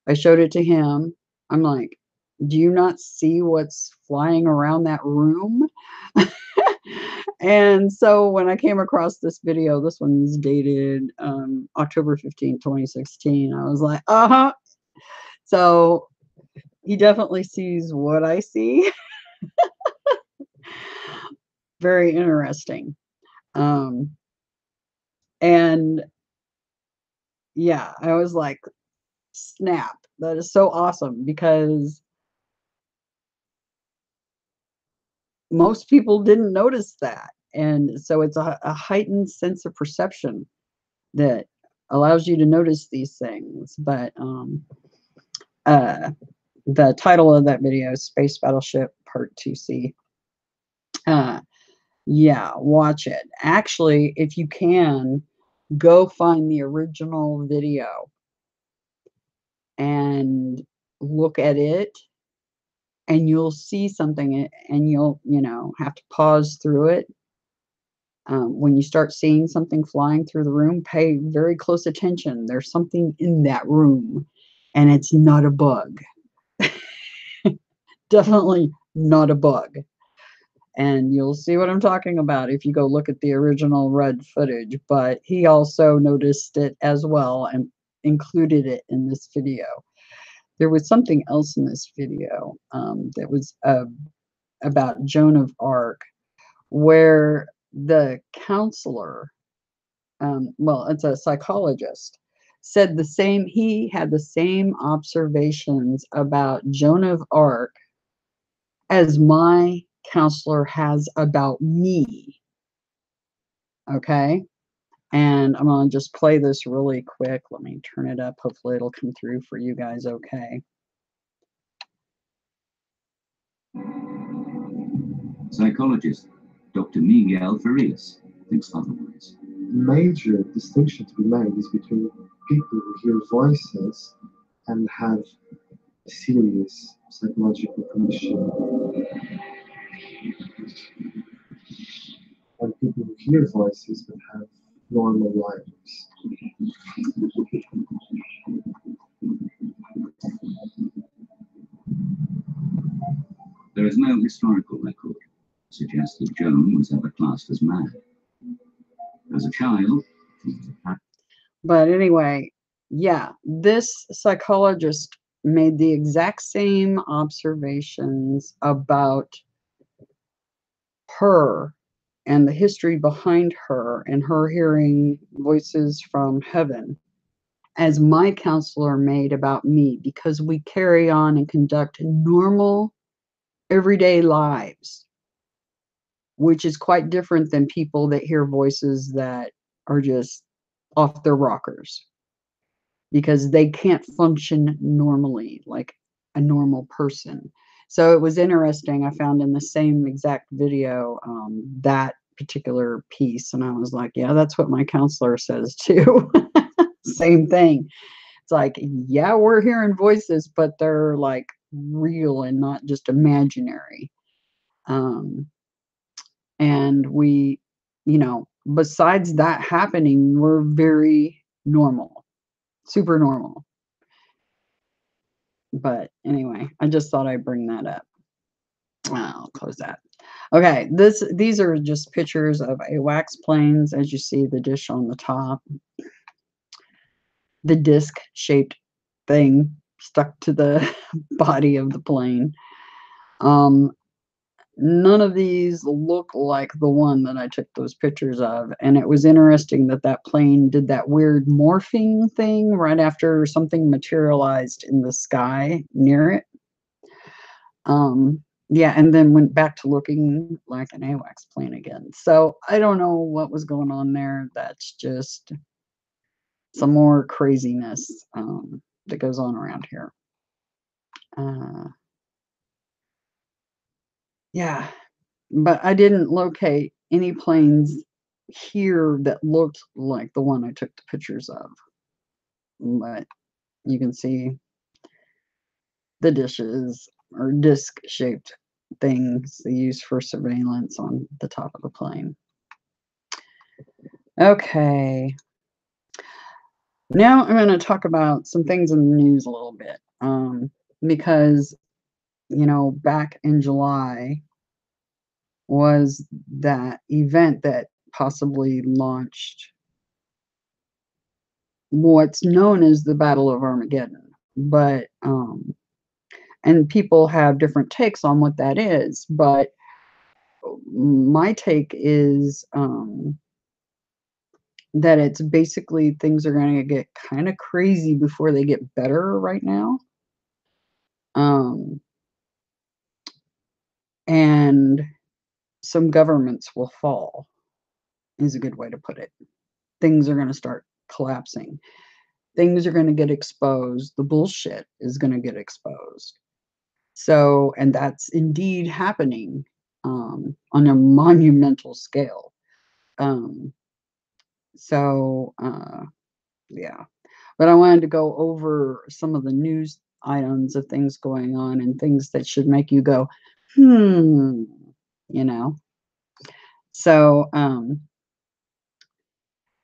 A: I showed it to him. I'm like, do you not see what's flying around that room? And so when I came across this video, this one's dated October 15, 2016, I was like, uh-huh. So he definitely sees what I see. Very interesting. And yeah, I was like, snap, that is so awesome, because most people didn't notice that. And so it's a heightened sense of perception that allows you to notice these things. But the title of that video is Space Battleship Part 2C. Yeah, watch it. Actually, if you can, go find the original video and look at it, and you'll see something, and you'll, have to pause through it. When you start seeing something flying through the room, pay very close attention. There's something in that room, and it's not a bug. Definitely not a bug. And you'll see what I'm talking about if you go look at the original red footage. But he also noticed it as well and included it in this video. There was something else in this video that was about Joan of Arc, where the counselor, well, it's a psychologist, said he had the same observations about Joan of Arc as my counselor has about me. Okay. And I'm going to just play this really quick. Let me turn it up. Hopefully it'll come through for you guys okay.
C: Psychologist Dr. Miguel Farias thinks otherwise.
D: The major distinction to be made is between people who hear voices and have a serious psychological condition, and people who hear voices but have normal lives.
C: There is no historical record to suggest that Joan was ever classed as mad. As a child.
A: But anyway, yeah, this psychologist made the exact same observations about her and the history behind her and her hearing voices from heaven as my counselor made about me, because we carry on and conduct normal everyday lives, which is quite different than people that hear voices that are just off their rockers, because they can't function normally like a normal person. So it was interesting. I found in the same exact video that particular piece, and I was like, yeah, that's what my counselor says too. Same thing. It's like, yeah, we're hearing voices, but they're like real and not just imaginary. And we, besides that happening, we're very normal, super normal. But anyway, I just thought I'd bring that up. I'll close that. Okay, these are just pictures of AWACS planes. As you see, the dish on the top, the disc-shaped thing stuck to the body of the plane. None of these look like the one that I took those pictures of. And it was interesting that that plane did that weird morphing thing right after something materialized in the sky near it. Yeah, and then went back to looking like an AWACS plane again. So I don't know what was going on there. That's just some more craziness that goes on around here. Yeah, but I didn't locate any planes here that looked like the one I took the pictures of. But you can see the dishes or disc-shaped things they use for surveillance on the top of the plane. Okay. Now I'm going to talk about some things in the news a little bit. Because, back in July was that event that possibly launched what's known as the Battle of Armageddon. But and people have different takes on what that is, but my take is that it's basically things are going to get kind of crazy before they get better right now. And some governments will fall, is a good way to put it. Things are going to start collapsing. Things are going to get exposed. The bullshit is going to get exposed. So, and that's indeed happening on a monumental scale. Yeah. But I wanted to go over some of the news items of things going on and things that should make you go, you know. So,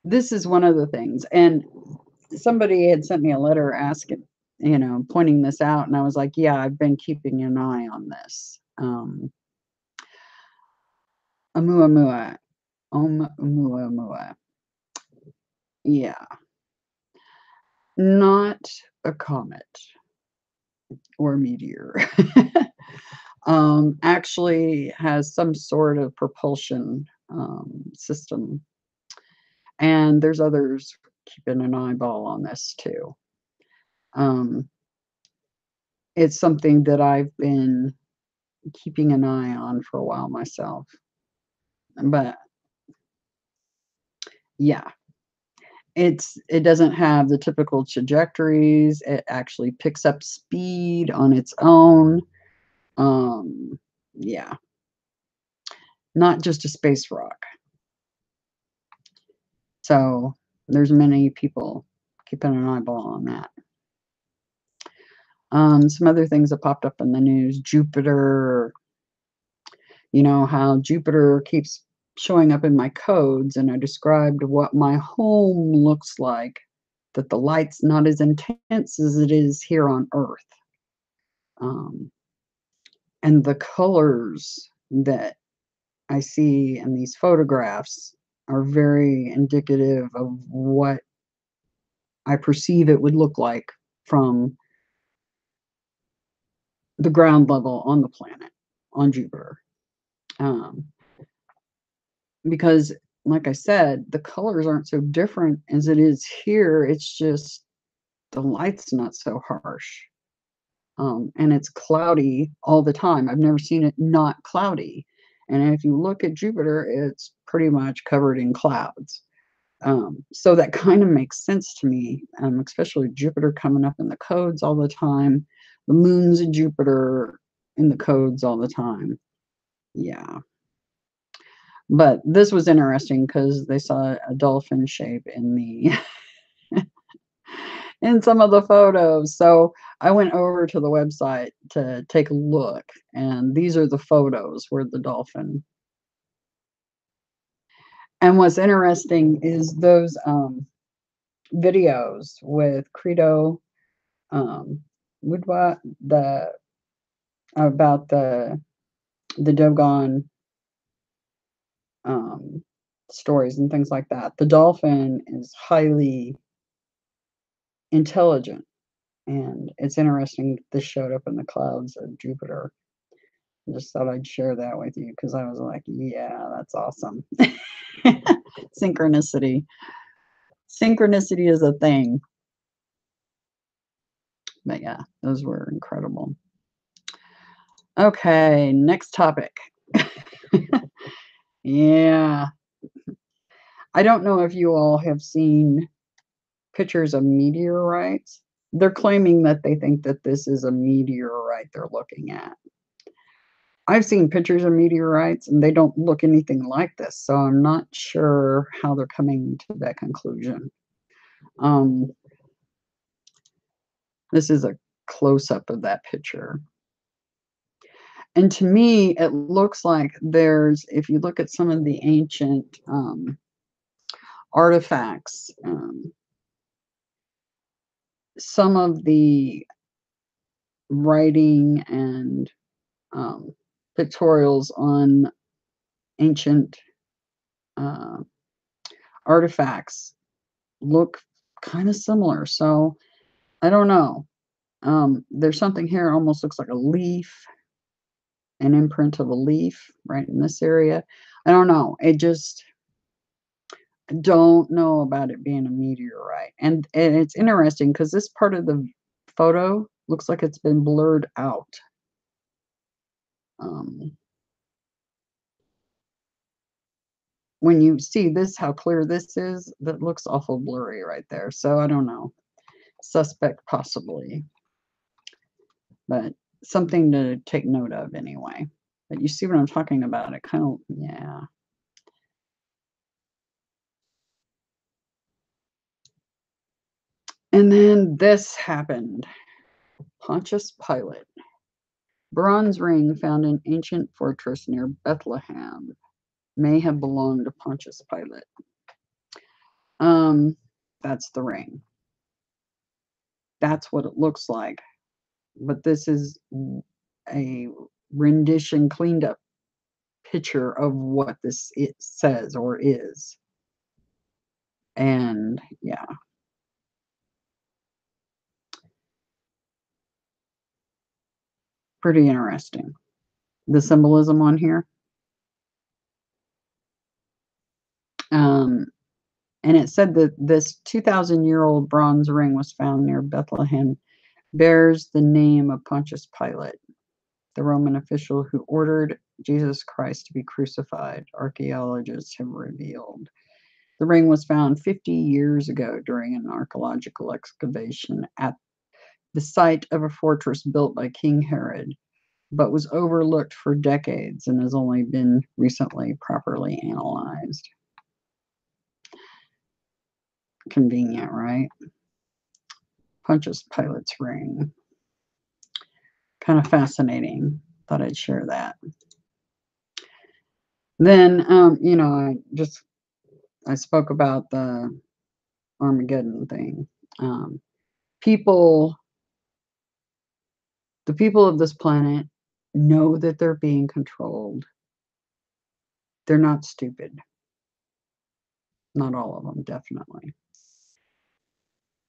A: this is one of the things. And somebody had sent me a letter asking, pointing this out. And I was like, yeah, I've been keeping an eye on this. Oumuamua. Yeah. Not a comet or meteor. Actually has some sort of propulsion system. And there's others keeping an eyeball on this too. It's something that I've been keeping an eye on for a while myself. But yeah, it doesn't have the typical trajectories. It actually picks up speed on its own. Yeah, not just a space rock. So there's many people keeping an eyeball on that. Some other things that popped up in the news: Jupiter. You know how Jupiter keeps showing up in my codes, and I described what my home looks like, that the light's not as intense as it is here on Earth. And the colors that I see in these photographs are very indicative of what I perceive it would look like from the ground level on the planet, on Jupiter. Because, like I said, the colors aren't so different as it is here. It's just the light's not so harsh. And it's cloudy all the time. I've never seen it not cloudy. And if you look at Jupiter, it's pretty much covered in clouds. So that kind of makes sense to me, especially Jupiter coming up in the codes all the time. The moons in Jupiter in the codes all the time. Yeah. But this was interesting because they saw a dolphin shape in the in some of the photos. So I went over to the website to take a look, and these are the photos where the dolphin. And what's interesting is those videos with Credo Woodwa, about the Dogon stories and things like that. The dolphin is highly intelligent, and it's interesting this showed up in the clouds of Jupiter. I just thought I'd share that with you because I was like, yeah, that's awesome. Synchronicity is a thing. But yeah, those were incredible. Okay, next topic. Yeah, I don't know if you all have seen pictures of meteorites. They're claiming that they think that this is a meteorite they're looking at. I've seen pictures of meteorites and they don't look anything like this, so I'm not sure how they're coming to that conclusion. This is a close-up of that picture. And to me, it looks like there's, if you look at some of the ancient artifacts, some of the writing and pictorials on ancient artifacts look kind of similar. So I don't know. There's something here, almost looks like a leaf, an imprint of a leaf right in this area. I don't know. I don't know about it being a meteorite. And it's interesting because this part of the photo looks like it's been blurred out. when you see this, how clear this is, that looks awful blurry right there. So I don't know. Suspect possibly. But something to take note of anyway. But you see what I'm talking about? It kind of, yeah. And then this happened. Pontius Pilate. Bronze ring found in ancient fortress near Bethlehem may have belonged to Pontius Pilate. That's the ring. That's what it looks like. But this is a rendition, cleaned up picture of what this it says or is. And yeah. Pretty interesting. The symbolism on here. And it said that this 2,000-year-old bronze ring was found near Bethlehem, bears the name of Pontius Pilate, the Roman official who ordered Jesus Christ to be crucified, archaeologists have revealed. The ring was found 50 years ago during an archaeological excavation at the site of a fortress built by King Herod, but was overlooked for decades and has only been recently properly analyzed. Convenient, right? Pontius Pilate's ring. Kind of fascinating. Thought I'd share that. Then, you know, I spoke about the Armageddon thing. The people of this planet know that they're being controlled. They're not stupid. Not all of them, definitely.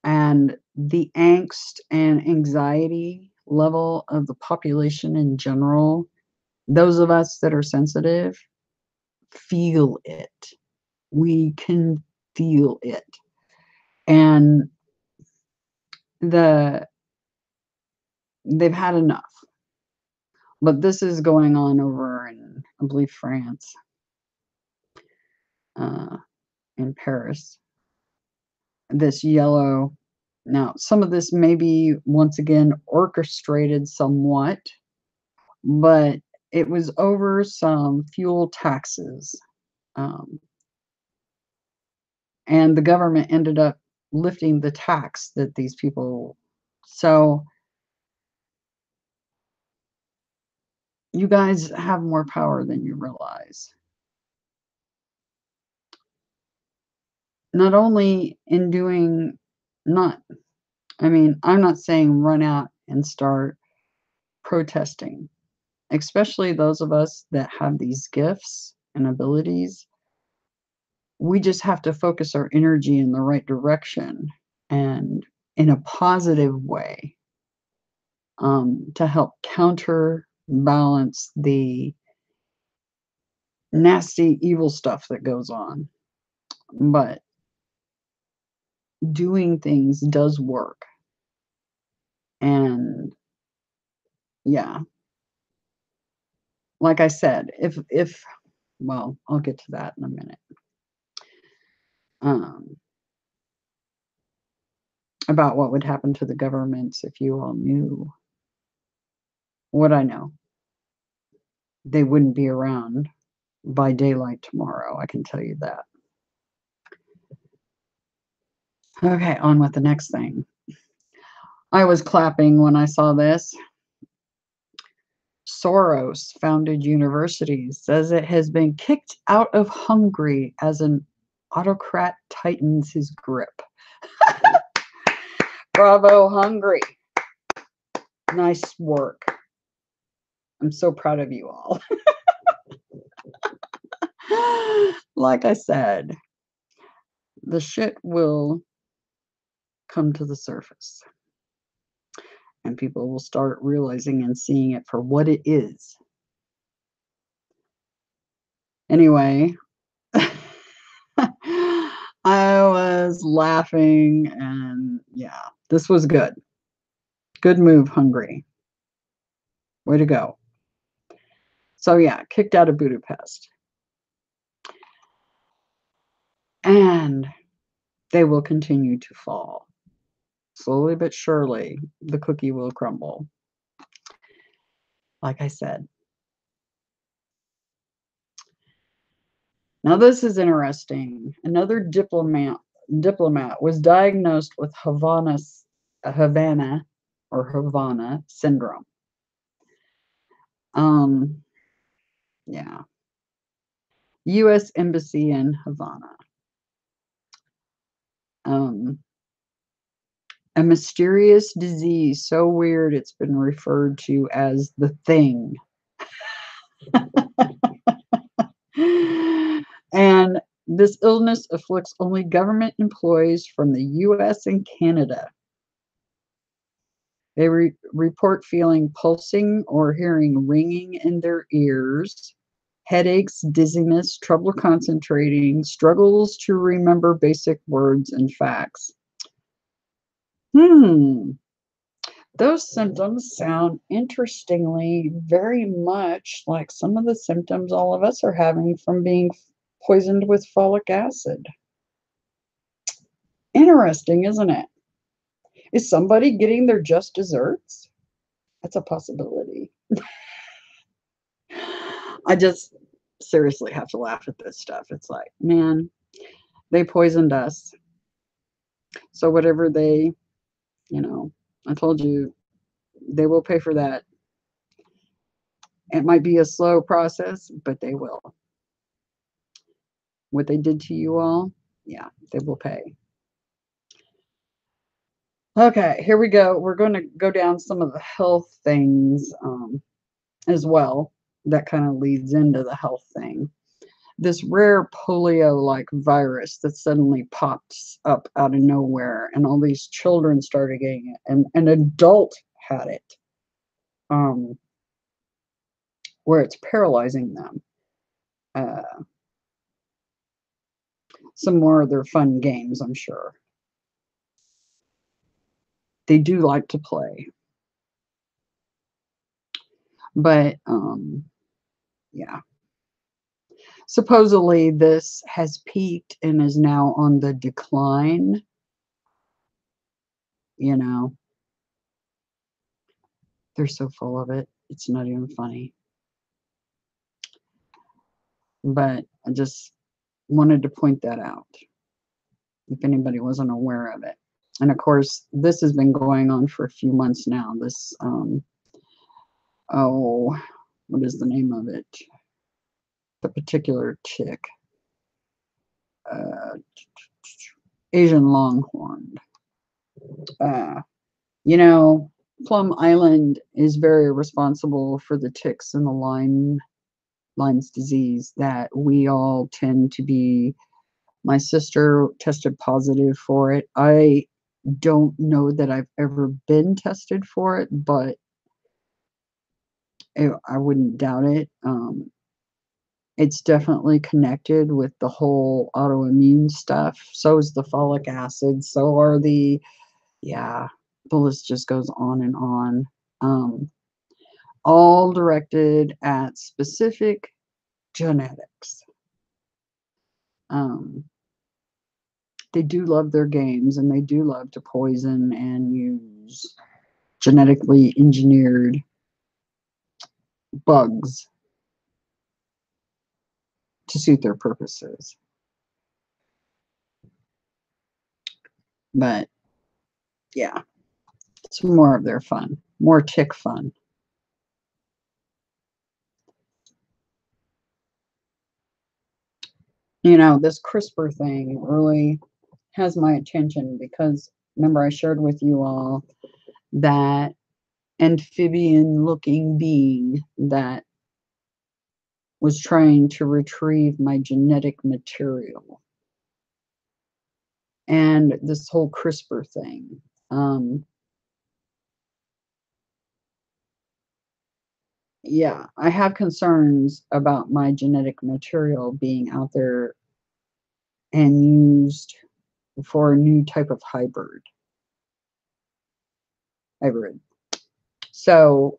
A: And the angst and anxiety level of the population in general, those of us that are sensitive, feel it. We can feel it. And they've had enough. But this is going on over in, I believe, France, in Paris. This yellow. Now, some of this may be, once again, orchestrated somewhat, but it was over some fuel taxes. And the government ended up lifting the tax that these people. So you guys have more power than you realize. Not only in doing, I'm not saying run out and start protesting, especially those of us that have these gifts and abilities. We just have to focus our energy in the right direction and in a positive way, to help counterbalance the nasty, evil stuff that goes on. But doing things does work. And yeah, like I said, well, I'll get to that in a minute. About what would happen to the governments if you all knew what I know. They wouldn't be around by daylight tomorrow, I can tell you that. Okay, on with the next thing. I was clapping when I saw this. Soros founded universities, says it has been kicked out of Hungary as an autocrat tightens his grip. Bravo, Hungary. Nice work. I'm so proud of you all. Like I said, the shit will come to the surface. And people will start realizing and seeing it for what it is. Anyway, I was laughing, and yeah, this was good. Good move, Hungary. Way to go. So yeah, kicked out of Budapest. And they will continue to fall. Slowly but surely, the cookie will crumble. Like I said. Now this is interesting. Another diplomat was diagnosed with Havana syndrome. Yeah. U.S. Embassy in Havana. A mysterious disease so weird it's been referred to as the thing. And this illness afflicts only government employees from the U.S. and Canada. They report feeling pulsing or hearing ringing in their ears, headaches, dizziness, trouble concentrating, struggles to remember basic words and facts. Those symptoms sound interestingly very much like some of the symptoms all of us are having from being poisoned with folic acid. Interesting, isn't it? Is somebody getting their just desserts? That's a possibility. I just seriously have to laugh at this stuff. It's like, man, they poisoned us. So whatever they, I told you, they will pay for that. It might be a slow process, but they will. What they did to you all, yeah, they will pay. Okay, here we go. We're going to go down some of the health things as well. That kind of leads into the health thing. This rare polio-like virus that suddenly pops up out of nowhere, and all these children started getting it, and an adult had it, where it's paralyzing them. Some more of their fun games, I'm sure. They do like to play. But, yeah. Supposedly, this has peaked and is now on the decline. They're so full of it. It's not even funny. But I just wanted to point that out if anybody wasn't aware of it. And of course, this has been going on for a few months now. This, what is the name of it? The particular chick. Asian longhorn. Plum Island is very responsible for the ticks and the Lyme's disease that we all tend to be. My sister tested positive for it. I don't know that I've ever been tested for it, but I wouldn't doubt it. It's definitely connected with the whole autoimmune stuff. So is the folic acid. So are the, the list just goes on and on. All directed at specific genetics. They do love their games, and they do love to poison and use genetically engineered bugs to suit their purposes. But yeah, it's more of their fun, more tick fun. This CRISPR thing really has my attention because remember I shared with you all that amphibian looking being that was trying to retrieve my genetic material. And this whole CRISPR thing. Yeah, I have concerns about my genetic material being out there and used for a new type of hybrid. So,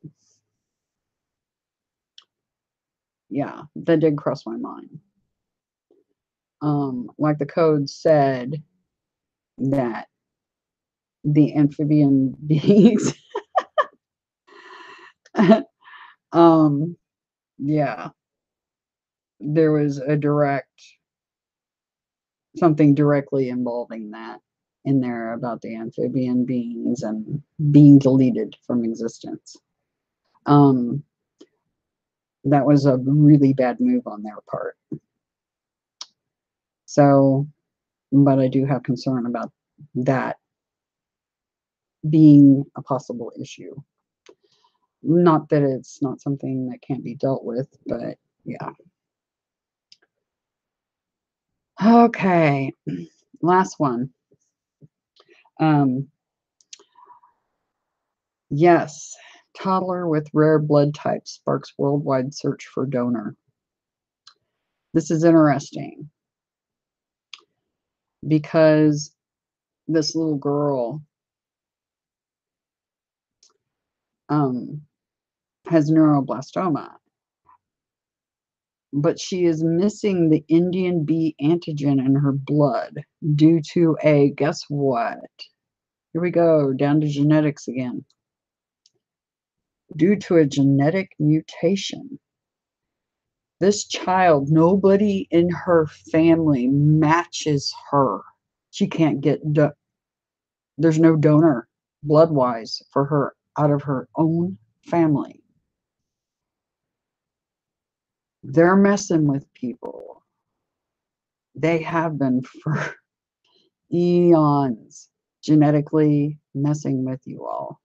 A: yeah, that did cross my mind. like the code said, that the amphibian beings, yeah, there was a something directly involving that in there about the amphibian beings and being deleted from existence. That was a really bad move on their part. So, but I do have concern about that being a possible issue. Not that it's not something that can't be dealt with, but yeah. Okay, last one. Yes, toddler with rare blood type sparks worldwide search for donor. This is interesting because this little girl has neuroblastoma, but she is missing the Indian B antigen in her blood due to a, guess what? Here we go, down to genetics again. Due to a genetic mutation. This child, nobody in her family matches her. She can't get, there's no donor blood-wise for her out of her own family. They're messing with people. They have been for eons, genetically messing with you all.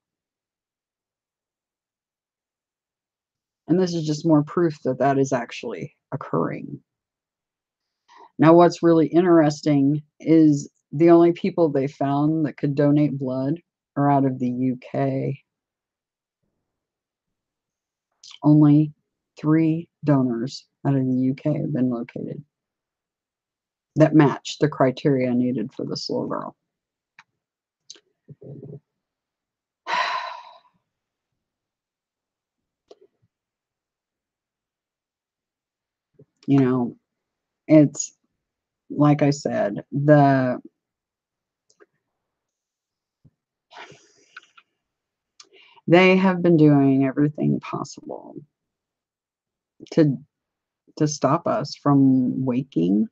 A: And this is just more proof that that is actually occurring. Now, what's really interesting is the only people they found that could donate blood are out of the UK. Only 3 donors out of the UK have been located that match the criteria needed for this little girl. You know, it's like I said, they have been doing everything possible to stop us from waking,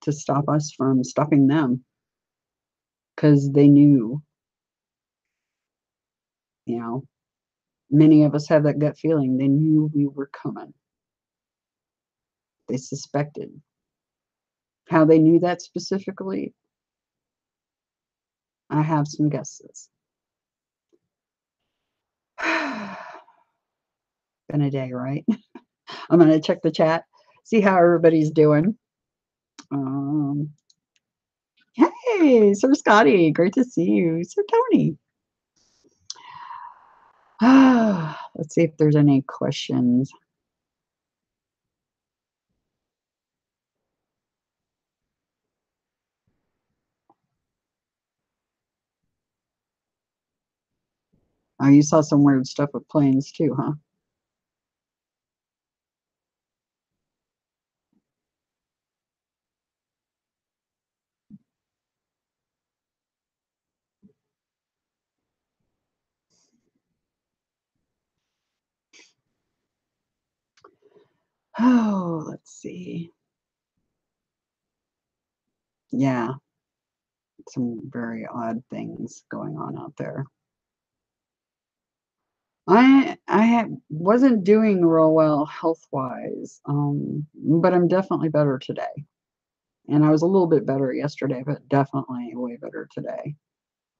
A: to stop us from stopping them, because they knew, you know, many of us have that gut feeling. They knew we were coming. They suspected. How they knew that specifically, I have some guesses. Been a day, right? I'm going to check the chat, see how everybody's doing. Hey, Sir Scotty, great to see you. Sir Tony. Let's see if there's any questions. Oh, you saw some weird stuff with planes too, huh? Oh, let's see. Yeah, some very odd things going on out there. I wasn't doing real well health-wise, but I'm definitely better today. And I was a little bit better yesterday, but definitely way better today.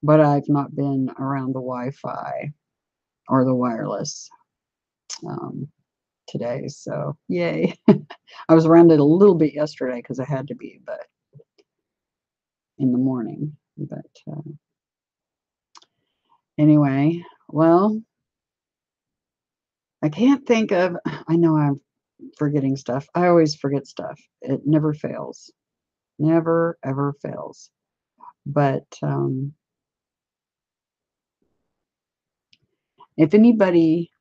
A: But I've not been around the Wi-Fi or the wireless today, so yay. I was around it a little bit yesterday because I had to be, but in the morning. But anyway, well, I can't think of, I know I'm forgetting stuff. I always forget stuff. It never fails. Never, ever fails. But if anybody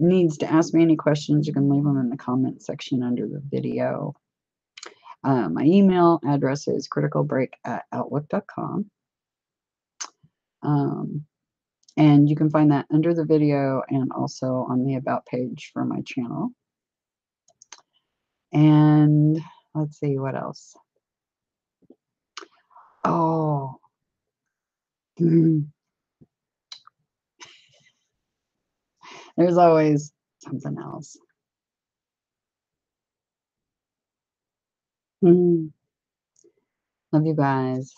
A: needs to ask me any questions, you can leave them in the comment section under the video. My email address is criticalbreak@outlook.com. And you can find that under the video and also on the About page for my channel. And let's see what else. Oh, there's always something else. Love you guys.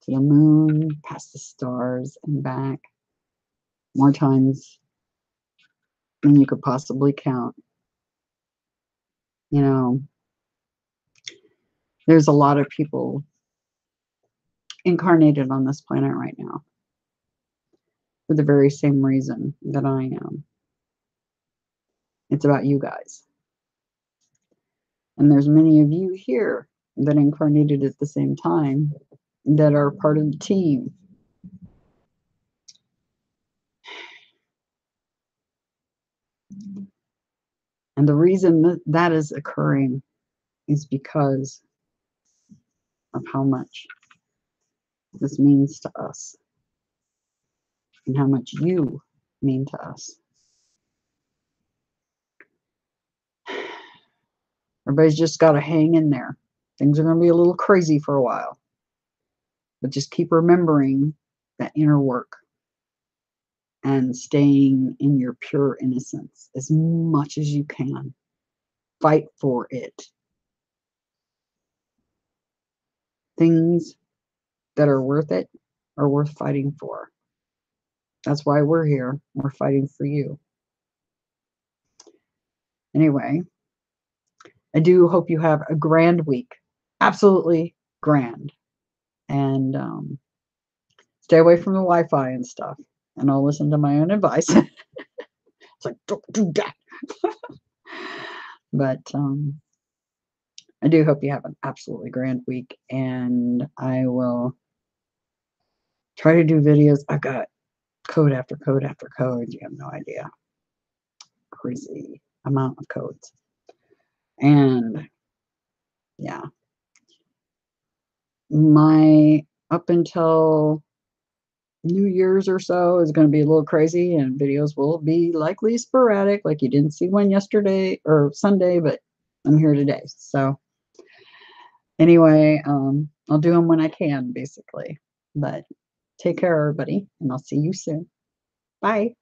A: To the moon, past the stars, and back. More times than you could possibly count. You know, there's a lot of people incarnated on this planet right now for the very same reason that I am. It's about you guys. And there's many of you here that incarnated at the same time that are part of the team. And the reason that that is occurring is because of how much this means to us and how much you mean to us. Everybody's just got to hang in there. Things are going to be a little crazy for a while. But just keep remembering that inner work and staying in your pure innocence as much as you can. Fight for it. Things that are worth it are worth fighting for. That's why we're here. We're fighting for you. Anyway, I do hope you have a grand week. Absolutely grand. And stay away from the Wi-Fi and stuff. And I'll listen to my own advice. It's like, don't do that. But I do hope you have an absolutely grand week. And I will try to do videos. I've got code after code after code. You have no idea. Crazy amount of codes. And yeah. My up until New Year's or so is going to be a little crazy, and videos will be likely sporadic, like you didn't see one yesterday or Sunday, but I'm here today. So anyway, I'll do them when I can, basically. But take care, everybody, and I'll see you soon. Bye.